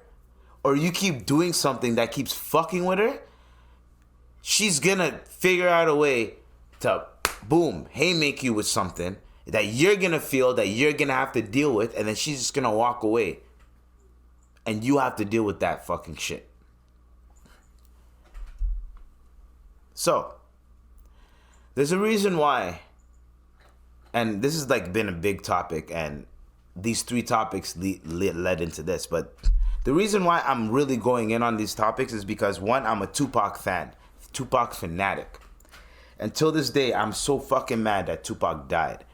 or you keep doing something that keeps fucking with her, she's gonna figure out a way to, boom, haymaker you with something that you're gonna feel that you're gonna have to deal with, and then she's just gonna walk away. And you have to deal with that fucking shit. So, there's a reason why, and this has been a big topic, and these 3 topics led into this, but the reason why I'm really going in on these topics is because, one, I'm a Tupac fan, Tupac fanatic. Until this day, I'm so fucking mad that Tupac died.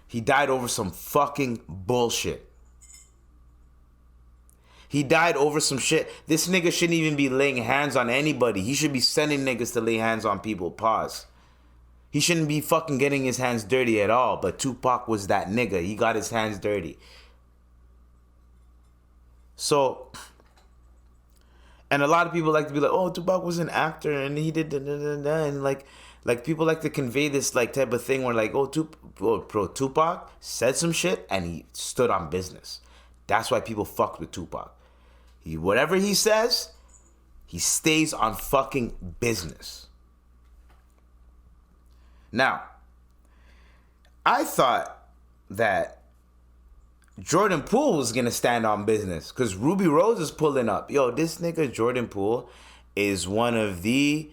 He died over some fucking bullshit. He died over some shit. This nigga shouldn't even be laying hands on anybody. He should be sending niggas to lay hands on people. Pause. He shouldn't be fucking getting his hands dirty at all. But Tupac was that nigga. He got his hands dirty. So, and a lot of people like to be like, oh, Tupac was an actor and he did da-da-da-da. And Like, people like to convey this, like, type of thing where, like, Tupac said some shit and he stood on business. That's why people fuck with Tupac. Whatever he says, he stays on fucking business. Now, I thought that Jordan Poole was going to stand on business because Ruby Rose is pulling up. Yo, this nigga Jordan Poole is one of the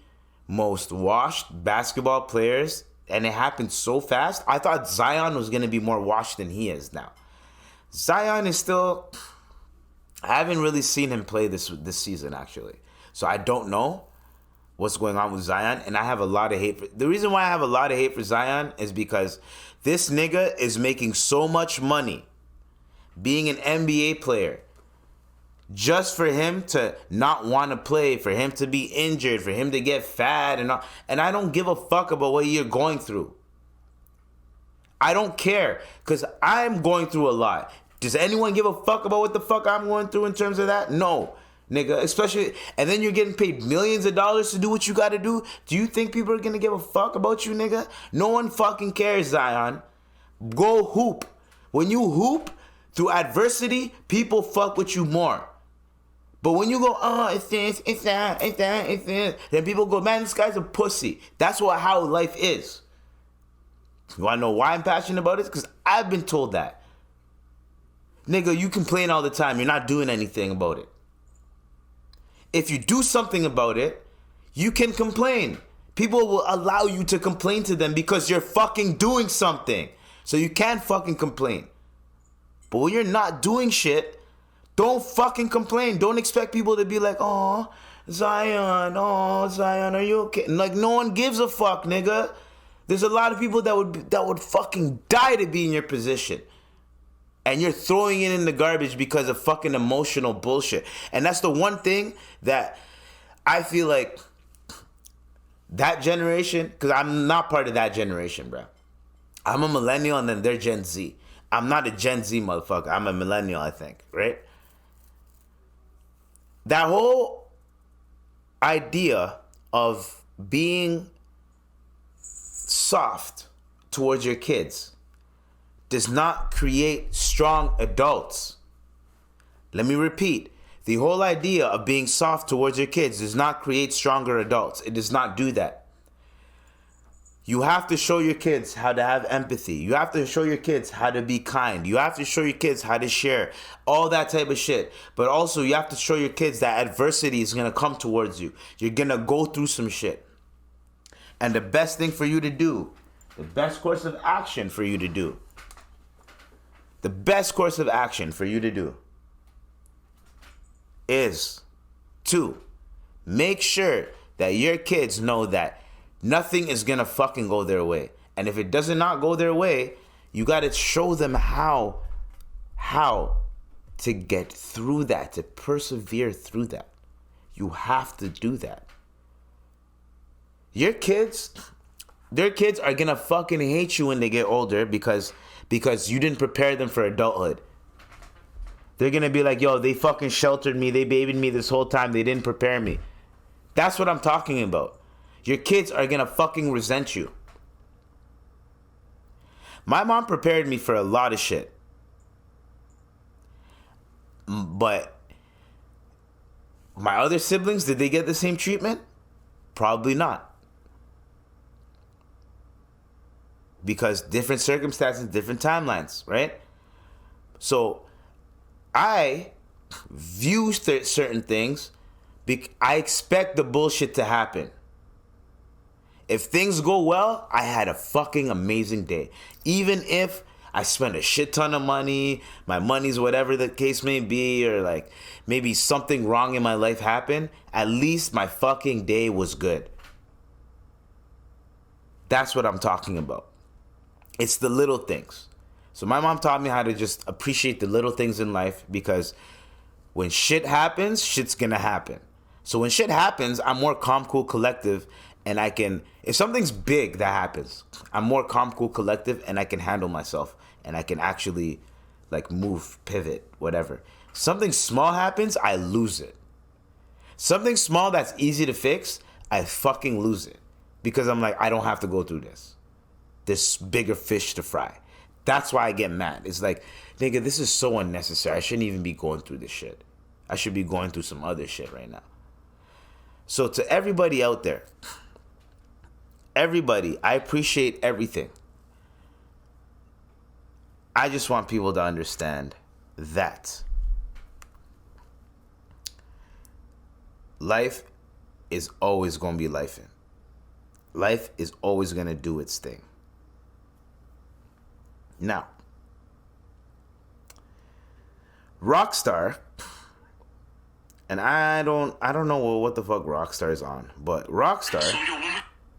most washed basketball players, and it happened so fast. I thought Zion was going to be more washed than he is now. Zion is still... I haven't really seen him play this season, actually. So I don't know what's going on with Zion, and I have a lot of hate for... The reason why I have a lot of hate for Zion is because this nigga is making so much money being an NBA player just for him to not want to play, for him to be injured, for him to get fat and all. And I don't give a fuck about what you're going through. I don't care, because I'm going through a lot. Does anyone give a fuck about what the fuck I'm going through in terms of that? No, nigga. Especially, and then you're getting paid millions of dollars to do what you got to do. Do you think people are going to give a fuck about you, nigga? No one fucking cares, Zion. Go hoop. When you hoop, through adversity, people fuck with you more. But when you go, oh, it's this, it's that, it's that, it's this, then people go, man, this guy's a pussy. That's how life is. You want to know why I'm passionate about it? Because I've been told that. Nigga, you complain all the time. You're not doing anything about it. If you do something about it, you can complain. People will allow you to complain to them because you're fucking doing something. So you can't fucking complain. But when you're not doing shit, don't fucking complain. Don't expect people to be like, oh, Zion, are you okay? Like, no one gives a fuck, nigga. There's a lot of people that would fucking die to be in your position. And you're throwing it in the garbage because of fucking emotional bullshit. And that's the one thing that I feel like that generation, because I'm not part of that generation, bro. I'm a millennial and then they're Gen Z. I'm not a Gen Z motherfucker. I'm a millennial, I think, right? That whole idea of being soft towards your kids does not create strong adults. Let me repeat. The whole idea of being soft towards your kids does not create stronger adults. It does not do that. You have to show your kids how to have empathy. You have to show your kids how to be kind. You have to show your kids how to share. All that type of shit. But also, you have to show your kids that adversity is going to come towards you. You're going to go through some shit. And the best thing for you to do, the best course of action for you to do, the best course of action for you to do is to make sure that your kids know that nothing is gonna fucking go their way. And if it does not go their way, you gotta show them how to get through that, to persevere through that. You have to do that. Your kids, their kids are gonna fucking hate you when they get older because you didn't prepare them for adulthood. They're gonna be like, yo, they fucking sheltered me, they babied me this whole time, they didn't prepare me. That's what I'm talking about. Your kids are gonna fucking resent you. My mom prepared me for a lot of shit. But my other siblings, did they get the same treatment? Probably not. Because different circumstances, different timelines, right? So I view certain things. I expect the bullshit to happen. If things go well, I had a fucking amazing day. Even if I spent a shit ton of money, my money's whatever the case may be, or like maybe something wrong in my life happened, at least my fucking day was good. That's what I'm talking about. It's the little things. So my mom taught me how to just appreciate the little things in life, because when shit happens, shit's gonna happen. So when shit happens, I'm more calm, cool, collective, and I can, if something's big that happens, I'm more calm, cool, collective, and I can handle myself, and I can actually like move, pivot, whatever. Something small happens, I lose it. Something small that's easy to fix, I fucking lose it. because I'm like, I don't have to go through this. There's bigger fish to fry. That's why I get mad. It's like, nigga, this is so unnecessary. I shouldn't even be going through this shit. I should be going through some other shit right now. So to everybody out there, everybody, I appreciate everything. I just want people to understand that life is always going to be lifing. Life is always going to do its thing. Now, Rockstar, and I don't know what the fuck Rockstar is on, but Rockstar,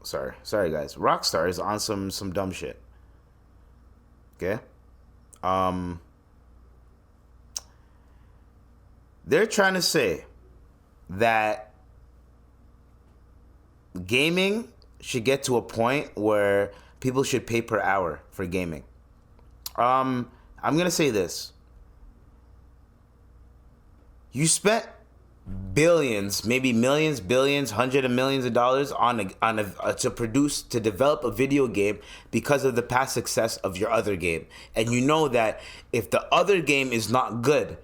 sorry guys, Rockstar is on some dumb shit. Okay? They're trying to say that gaming should get to a point where people should pay per hour for gaming. I'm gonna say this. You spent billions, maybe millions, billions, hundreds of millions of dollars to develop a video game because of the past success of your other game. And you know that if the other game is not good,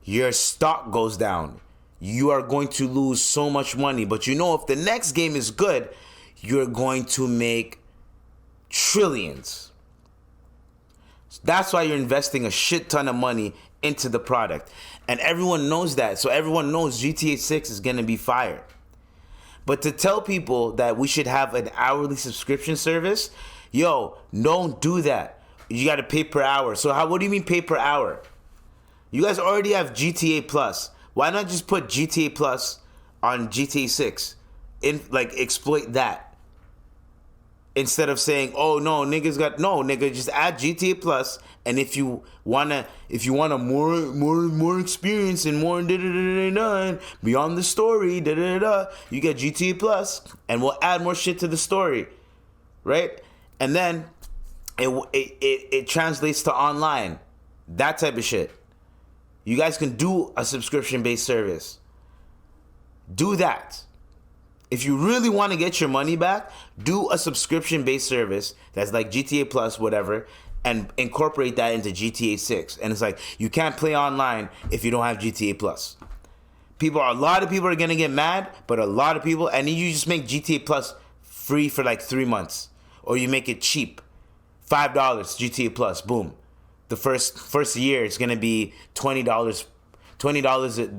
your stock goes down. You are going to lose so much money. But you know if the next game is good, you're going to make trillions. That's why you're investing a shit ton of money into the product. And everyone knows that. So everyone knows GTA 6 is going to be fire. But to tell people that we should have an hourly subscription service, yo, don't do that. You got to pay per hour. So what do you mean pay per hour? You guys already have GTA Plus. Why not just put GTA Plus on GTA 6? Exploit that. Instead of saying, "Oh no, nigga, just add GTA Plus, and if you wanna more experience and more beyond the story, you get GTA Plus, and we'll add more shit to the story, right? And then it translates to online, that type of shit. You guys can do a subscription-based service. Do that. If you really want to get your money back, do a subscription-based service that's like GTA Plus, whatever, and incorporate that into GTA 6. And it's like, you can't play online if you don't have GTA Plus. A lot of people are going to get mad, but a lot of people, and you just make GTA Plus free for like 3 months. Or you make it cheap. $5 GTA Plus, boom. The first year, it's going to be $20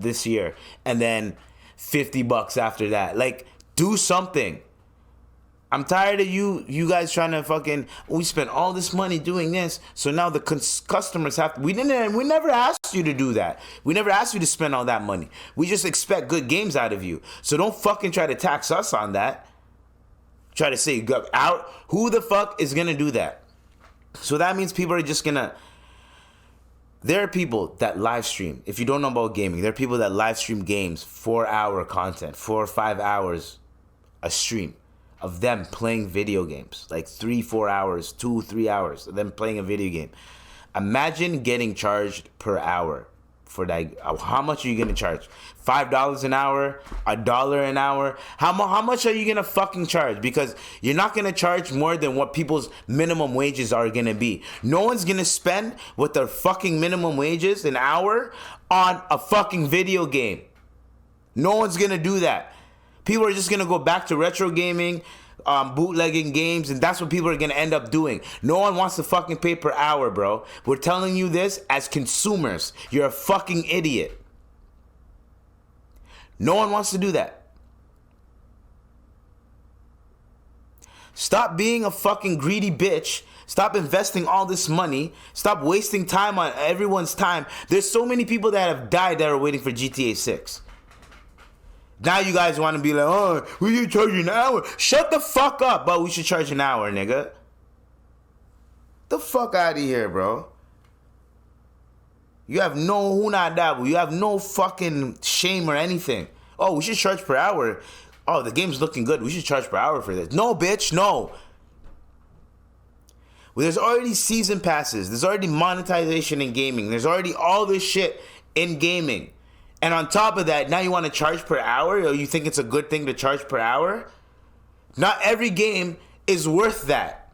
this year. And then $50 after that. Like, do something. I'm tired of you guys trying to we spent all this money doing this, so now the customers have to. We never asked you to do that. We never asked you to spend all that money. We just expect good games out of you. So don't fucking try to tax us on that. Try to say out. Who the fuck is gonna do that? So that means people are just gonna. There are people that live stream. If you don't know about gaming, there are people that live stream games, 4-hour content, 4 or 5 hours a stream of them playing video games, like 3-4 hours, 2-3 hours of them playing a video game. Imagine getting charged per hour for that. How much are you gonna charge? $5 an hour, $1 an hour. How much are you gonna fucking charge? Because you're not gonna charge more than what people's minimum wages are gonna be. No one's gonna spend what their fucking minimum wages an hour on a fucking video game. No one's gonna do that. People are just going to go back to retro gaming, bootlegging games, and that's what people are going to end up doing. No one wants to fucking pay per hour, bro. We're telling you this as consumers. You're a fucking idiot. No one wants to do that. Stop being a fucking greedy bitch. Stop investing all this money. Stop wasting time on everyone's time. There's so many people that have died that are waiting for GTA 6. Now you guys want to be like, oh, we should charge an hour. Shut the fuck up, but we should charge an hour, nigga. The fuck out of here, bro. You have no hunadabu. You have no fucking shame or anything. Oh, we should charge per hour. Oh, the game's looking good. We should charge per hour for this. No, bitch, no. Well, there's already season passes. There's already monetization in gaming. There's already all this shit in gaming. And on top of that, now you want to charge per hour? Or you think it's a good thing to charge per hour? Not every game is worth that.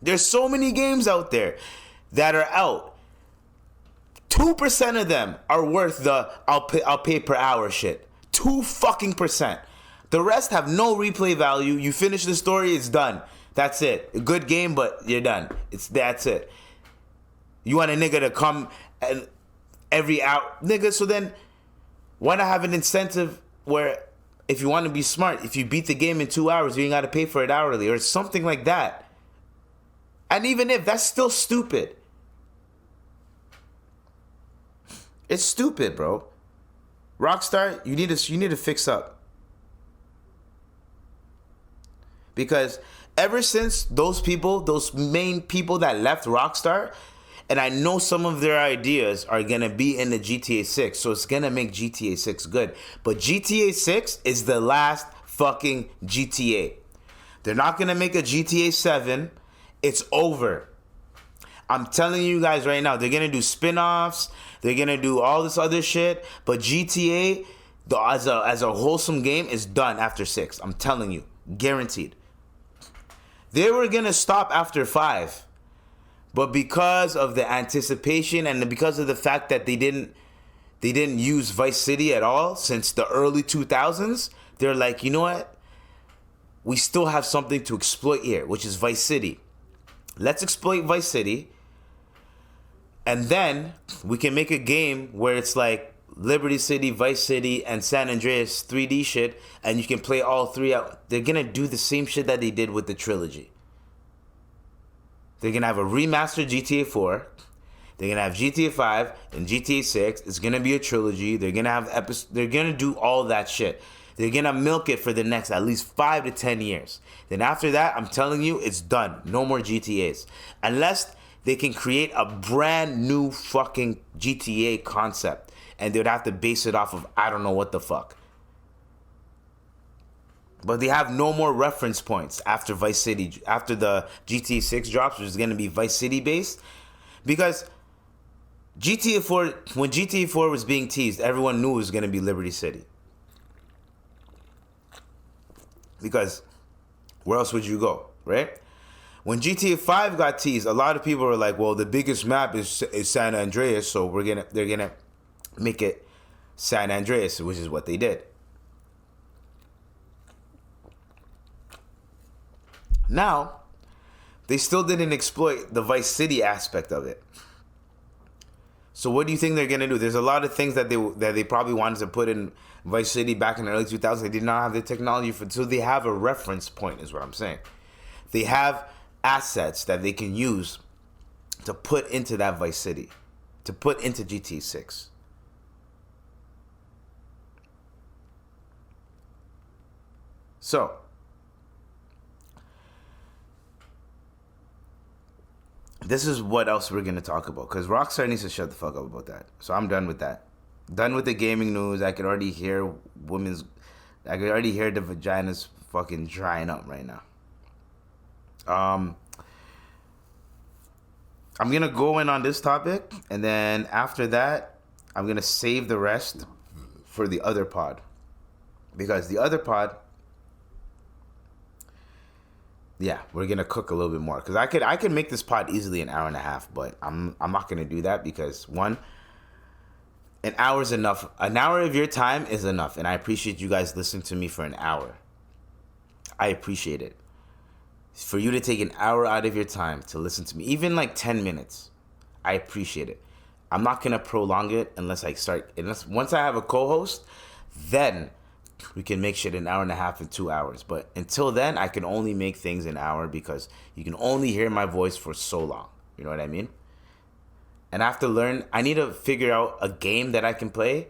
There's so many games out there that are out. 2% of them are worth the I'll pay per hour shit. 2% The rest have no replay value. You finish the story, it's done. That's it. A good game, but you're done. That's it. You want a nigga to come and every hour, nigga. So then, why not have an incentive where, if you want to be smart, if you beat the game in 2 hours, you ain't got to pay for it hourly or something like that. And even if, that's still stupid. It's stupid, bro. Rockstar, you need to fix up. Because ever since those main people that left Rockstar, and I know some of their ideas are going to be in the GTA 6, so it's going to make GTA 6 good. But GTA 6 is the last fucking GTA. They're not going to make a GTA 7. It's over. I'm telling you guys right now, they're going to do spin-offs. They're going to do all this other shit. But GTA, as a wholesome game, is done after 6. I'm telling you. Guaranteed. They were going to stop after 5. But because of the anticipation and because of the fact that they didn't use Vice City at all since the early 2000s, they're like, you know what? We still have something to exploit here, which is Vice City. Let's exploit Vice City. And then we can make a game where it's like Liberty City, Vice City, and San Andreas 3D shit, and you can play all three out. They're going to do the same shit that they did with the trilogy. They're going to have a remastered GTA 4. They're going to have GTA 5 and GTA 6. It's going to be a trilogy. They're going to have they're going to do all that shit. They're going to milk it for the next at least 5 to 10 years. Then after that, I'm telling you, it's done. No more GTAs. Unless they can create a brand new fucking GTA concept. And they'd have to base it off of I don't know what the fuck. But they have no more reference points after Vice City, after the GTA 6 drops, which is going to be Vice City based. Because GTA 4, when GTA 4 was being teased, everyone knew it was going to be Liberty City. Because where else would you go, right? When GTA 5 got teased, a lot of people were like, well, the biggest map is San Andreas, so they're going to make it San Andreas, which is what they did. Now, they still didn't exploit the Vice City aspect of it. So what do you think they're going to do? There's a lot of things that they probably wanted to put in Vice City back in the early 2000s. They did not have the technology for, so they have a reference point is what I'm saying. They have assets that they can use to put into that Vice City, to put into GTA 6. So, this is what else we're going to talk about. Because Rockstar needs to shut the fuck up about that. So I'm done with that. Done with the gaming news. I can already hear the vaginas fucking drying up right now. I'm going to go in on this topic. And then after that, I'm going to save the rest for the other pod. Because the other pod... yeah, we're gonna cook a little bit more because I could make this pod easily an hour and a half, but I'm not gonna do that because one, an hour is enough. An hour of your time is enough, and I appreciate you guys listening to me for an hour. I appreciate it. For you to take an hour out of your time to listen to me, even like 10 minutes, I appreciate it. I'm not gonna prolong it unless once I have a co-host, then we can make shit an hour and a half and 2 hours. But until then, I can only make things an hour because you can only hear my voice for so long. You know what I mean? And I have to learn. I need to figure out a game that I can play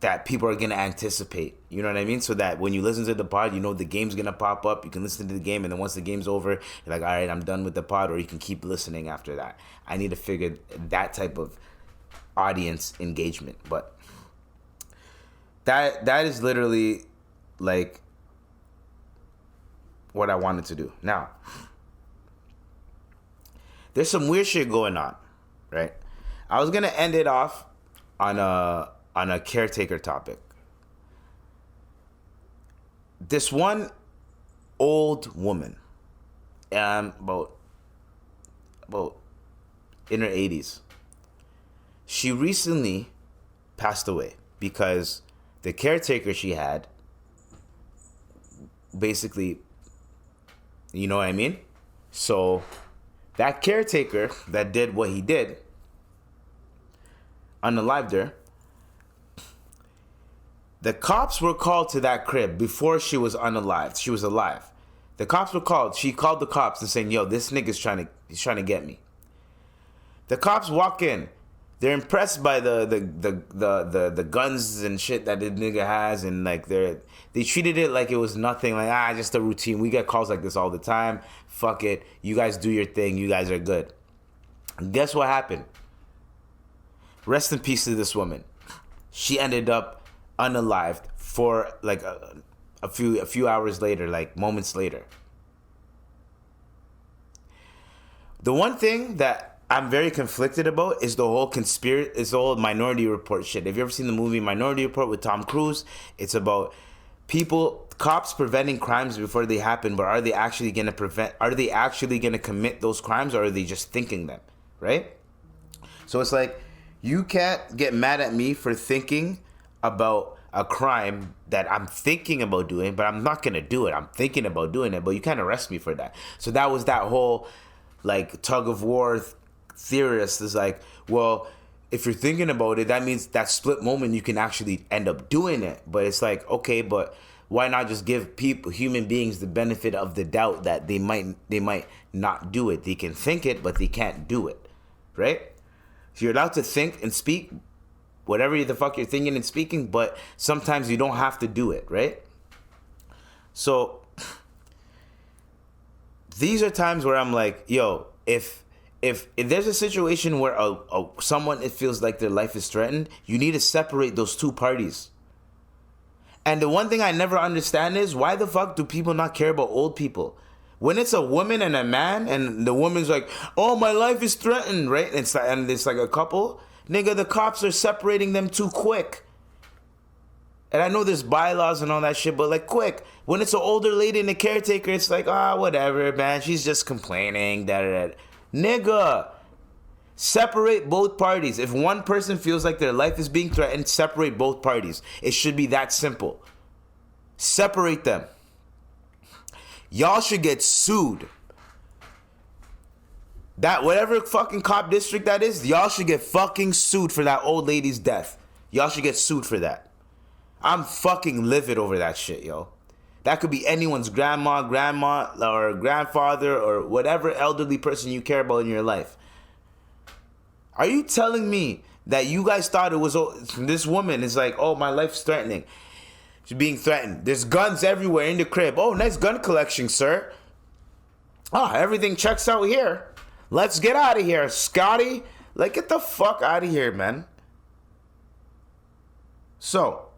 that people are going to anticipate. You know what I mean? So that when you listen to the pod, you know the game's going to pop up. You can listen to the game. And then once the game's over, you're like, all right, I'm done with the pod. Or you can keep listening after that. I need to figure that type of audience engagement. But that is literally like what I wanted to do. Now, there's some weird shit going on, right? I was gonna end it off on a caretaker topic. this one old woman, about in her 80s, she recently passed away because the caretaker she had, basically, you know what I mean? So that caretaker that did what he did, unalived her. The cops were called to that crib before she was unalived. She was alive. The cops were called. She called the cops and saying, "Yo, this nigga's trying to get me." The cops walk in. They're impressed by the guns and shit that the nigga has, and like they treated it like it was nothing. Like, just a routine. We get calls like this all the time. Fuck it. You guys do your thing. You guys are good. And guess what happened? Rest in peace to this woman. She ended up unalived for like a few hours later, like moments later. The one thing that I'm very conflicted about is the whole Minority Report shit. Have you ever seen the movie Minority Report with Tom Cruise? It's about cops preventing crimes before they happen, but are they actually going to commit those crimes, or are they just thinking them, right? So it's like, you can't get mad at me for thinking about a crime that I'm thinking about doing, but I'm not going to do it. I'm thinking about doing it, but you can't arrest me for that. So that was that whole like tug of war theorist is like, well, if you're thinking about it, that means that split moment you can actually end up doing it. But it's like, okay, but why not just give human beings the benefit of the doubt that they might not do it? They can think it, but they can't do it, right? So you're allowed to think and speak whatever the fuck you're thinking and speaking, but sometimes you don't have to do it, right? So these are times where I'm like, yo, if there's a situation where someone, it feels like their life is threatened, you need to separate those two parties. And the one thing I never understand is, why the fuck do people not care about old people? When it's a woman and a man, and the woman's like, oh, my life is threatened, right? And it's like a couple, nigga, the cops are separating them too quick. And I know there's bylaws and all that shit, but like, quick. When it's an older lady and a caretaker, it's like, whatever, man, she's just complaining, da-da-da. Nigga, separate both parties. If one person feels like their life is being threatened, separate both parties. It should be that simple. Separate them. Y'all should get sued. That whatever fucking cop district that is, y'all should get fucking sued for that old lady's death. Y'all should get sued for that. I'm fucking livid over that shit, yo. That could be anyone's grandma, or grandfather, or whatever elderly person you care about in your life. Are you telling me that you guys thought it was, this woman is like, oh, my life's threatening. She's being threatened. There's guns everywhere in the crib. Oh, nice gun collection, sir. Oh, everything checks out here. Let's get out of here, Scotty. Like, get the fuck out of here, man. So,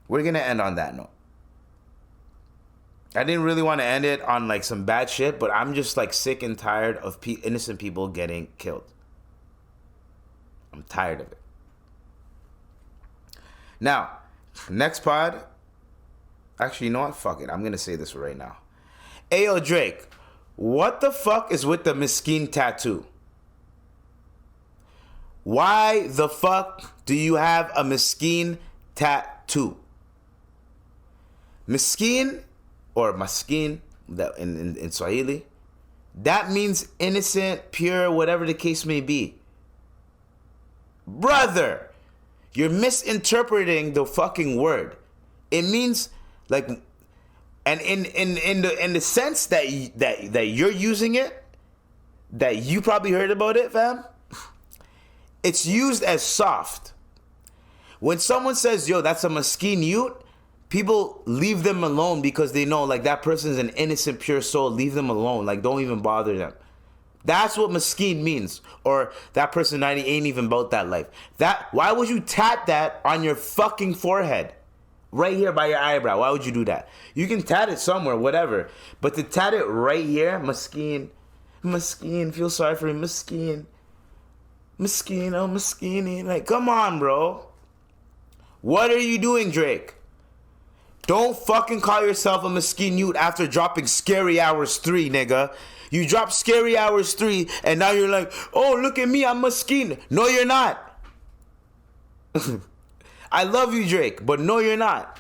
we're going to end on that note. I didn't really want to end it on like some bad shit, but I'm just like sick and tired of innocent people getting killed. I'm tired of it. Now, next pod. Actually, you know what? Fuck it. I'm going to say this right now. Ayo, Drake. What the fuck is with the Miskeen tattoo? Why the fuck do you have a Miskeen tattoo? Miskeen, or Maskin, that in Swahili, that means innocent, pure, whatever the case may be. Brother, you're misinterpreting the fucking word. It means like, and in the sense that you're using it, that you probably heard about it, fam. It's used as soft. When someone says, yo, that's a Maskin youth, people leave them alone because they know, like, that person's an innocent, pure soul. Leave them alone. Like, don't even bother them. That's what Miskeen means. Or that person ain't even about that life. Why would you tat that on your fucking forehead? Right here by your eyebrow. Why would you do that? You can tat it somewhere, whatever. But to tat it right here, Miskeen, feel sorry for me, Miskeen, oh, Miskeen. Like, come on, bro. What are you doing, Drake? Don't fucking call yourself a mesquite youth after dropping Scary Hours 3, nigga. You dropped Scary Hours 3, and now you're like, oh, look at me, I'm mesquite. No, you're not. I love you, Drake, but no, you're not.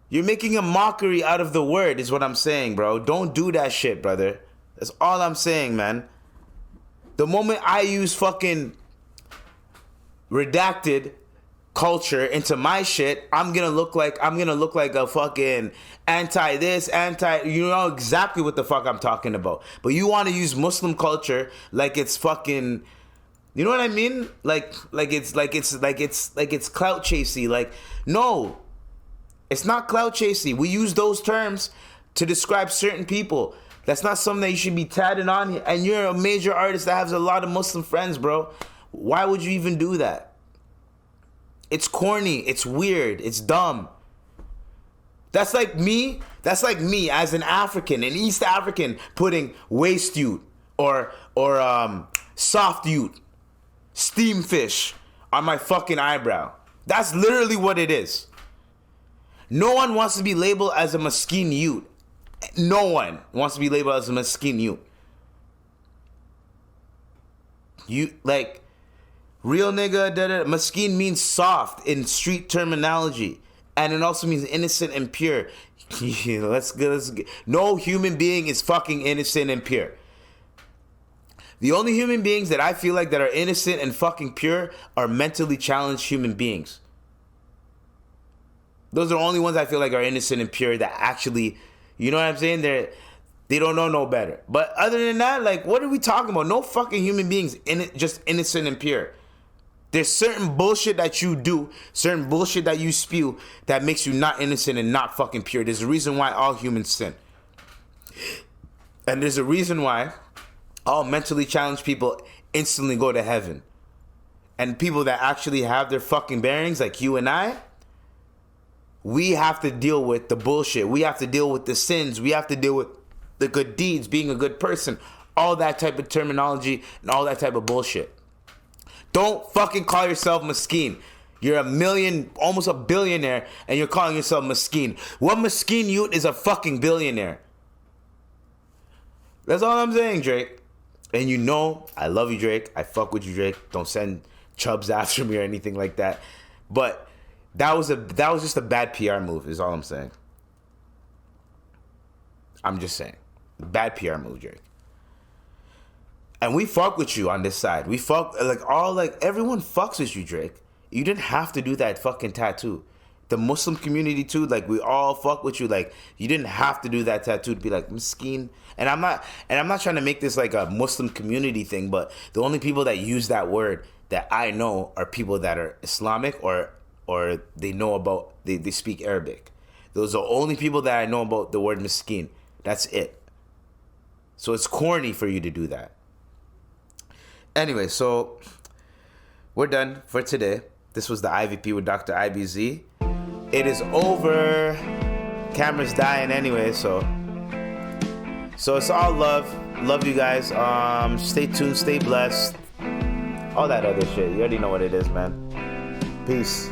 You're making a mockery out of the word, is what I'm saying, bro. Don't do that shit, brother. That's all I'm saying, man. The moment I use fucking redacted culture into my shit, I'm gonna look like a fucking anti this, you know exactly what the fuck I'm talking about. But you want to use Muslim culture like it's fucking, you know what I mean? Like it's clout chasey. Like, no, it's not clout chasey. We use those terms to describe certain people. That's not something that you should be tatted on. And you're a major artist that has a lot of Muslim friends, bro. Why would you even do that? It's corny. It's weird. It's dumb. That's like me as an African, an East African, putting waist youth or soft youth, steam fish on my fucking eyebrow. That's literally what it is. No one wants to be labeled as a mesquite youth. No one wants to be labeled as a mesquite youth. You, like, real nigga, mesquite means soft in street terminology. And it also means innocent and pure. Let's go. No human being is fucking innocent and pure. The only human beings that I feel like that are innocent and fucking pure are mentally challenged human beings. Those are the only ones I feel like are innocent and pure that actually, you know what I'm saying? They don't know no better. But other than that, like, what are we talking about? No fucking human beings just innocent and pure. There's certain bullshit that you do, certain bullshit that you spew that makes you not innocent and not fucking pure. There's a reason why all humans sin. And there's a reason why all mentally challenged people instantly go to heaven. And people that actually have their fucking bearings, like you and I, we have to deal with the bullshit. We have to deal with the sins. We have to deal with the good deeds, being a good person, all that type of terminology and all that type of bullshit. Don't fucking call yourself mesquite. You're almost a billionaire, and you're calling yourself mesquite. What mesquite youth is a fucking billionaire? That's all I'm saying, Drake. And you know, I love you, Drake. I fuck with you, Drake. Don't send chubs after me or anything like that. But that was just a bad PR move, is all I'm saying. I'm just saying. Bad PR move, Drake. And we fuck with you on this side. We fuck, everyone fucks with you, Drake. You didn't have to do that fucking tattoo. The Muslim community too, like, we all fuck with you. Like, you didn't have to do that tattoo to be like mesquite. And I'm not trying to make this like a Muslim community thing, but the only people that use that word that I know are people that are Islamic or they know about, they speak Arabic. Those are the only people that I know about the word mesquite. That's it. So it's corny for you to do that. Anyway, so we're done for today. This was the IVP with Dr. IBZ. It is over. Camera's dying anyway, so it's all love. Love you guys. Stay tuned, stay blessed. All that other shit. You already know what it is, man. Peace.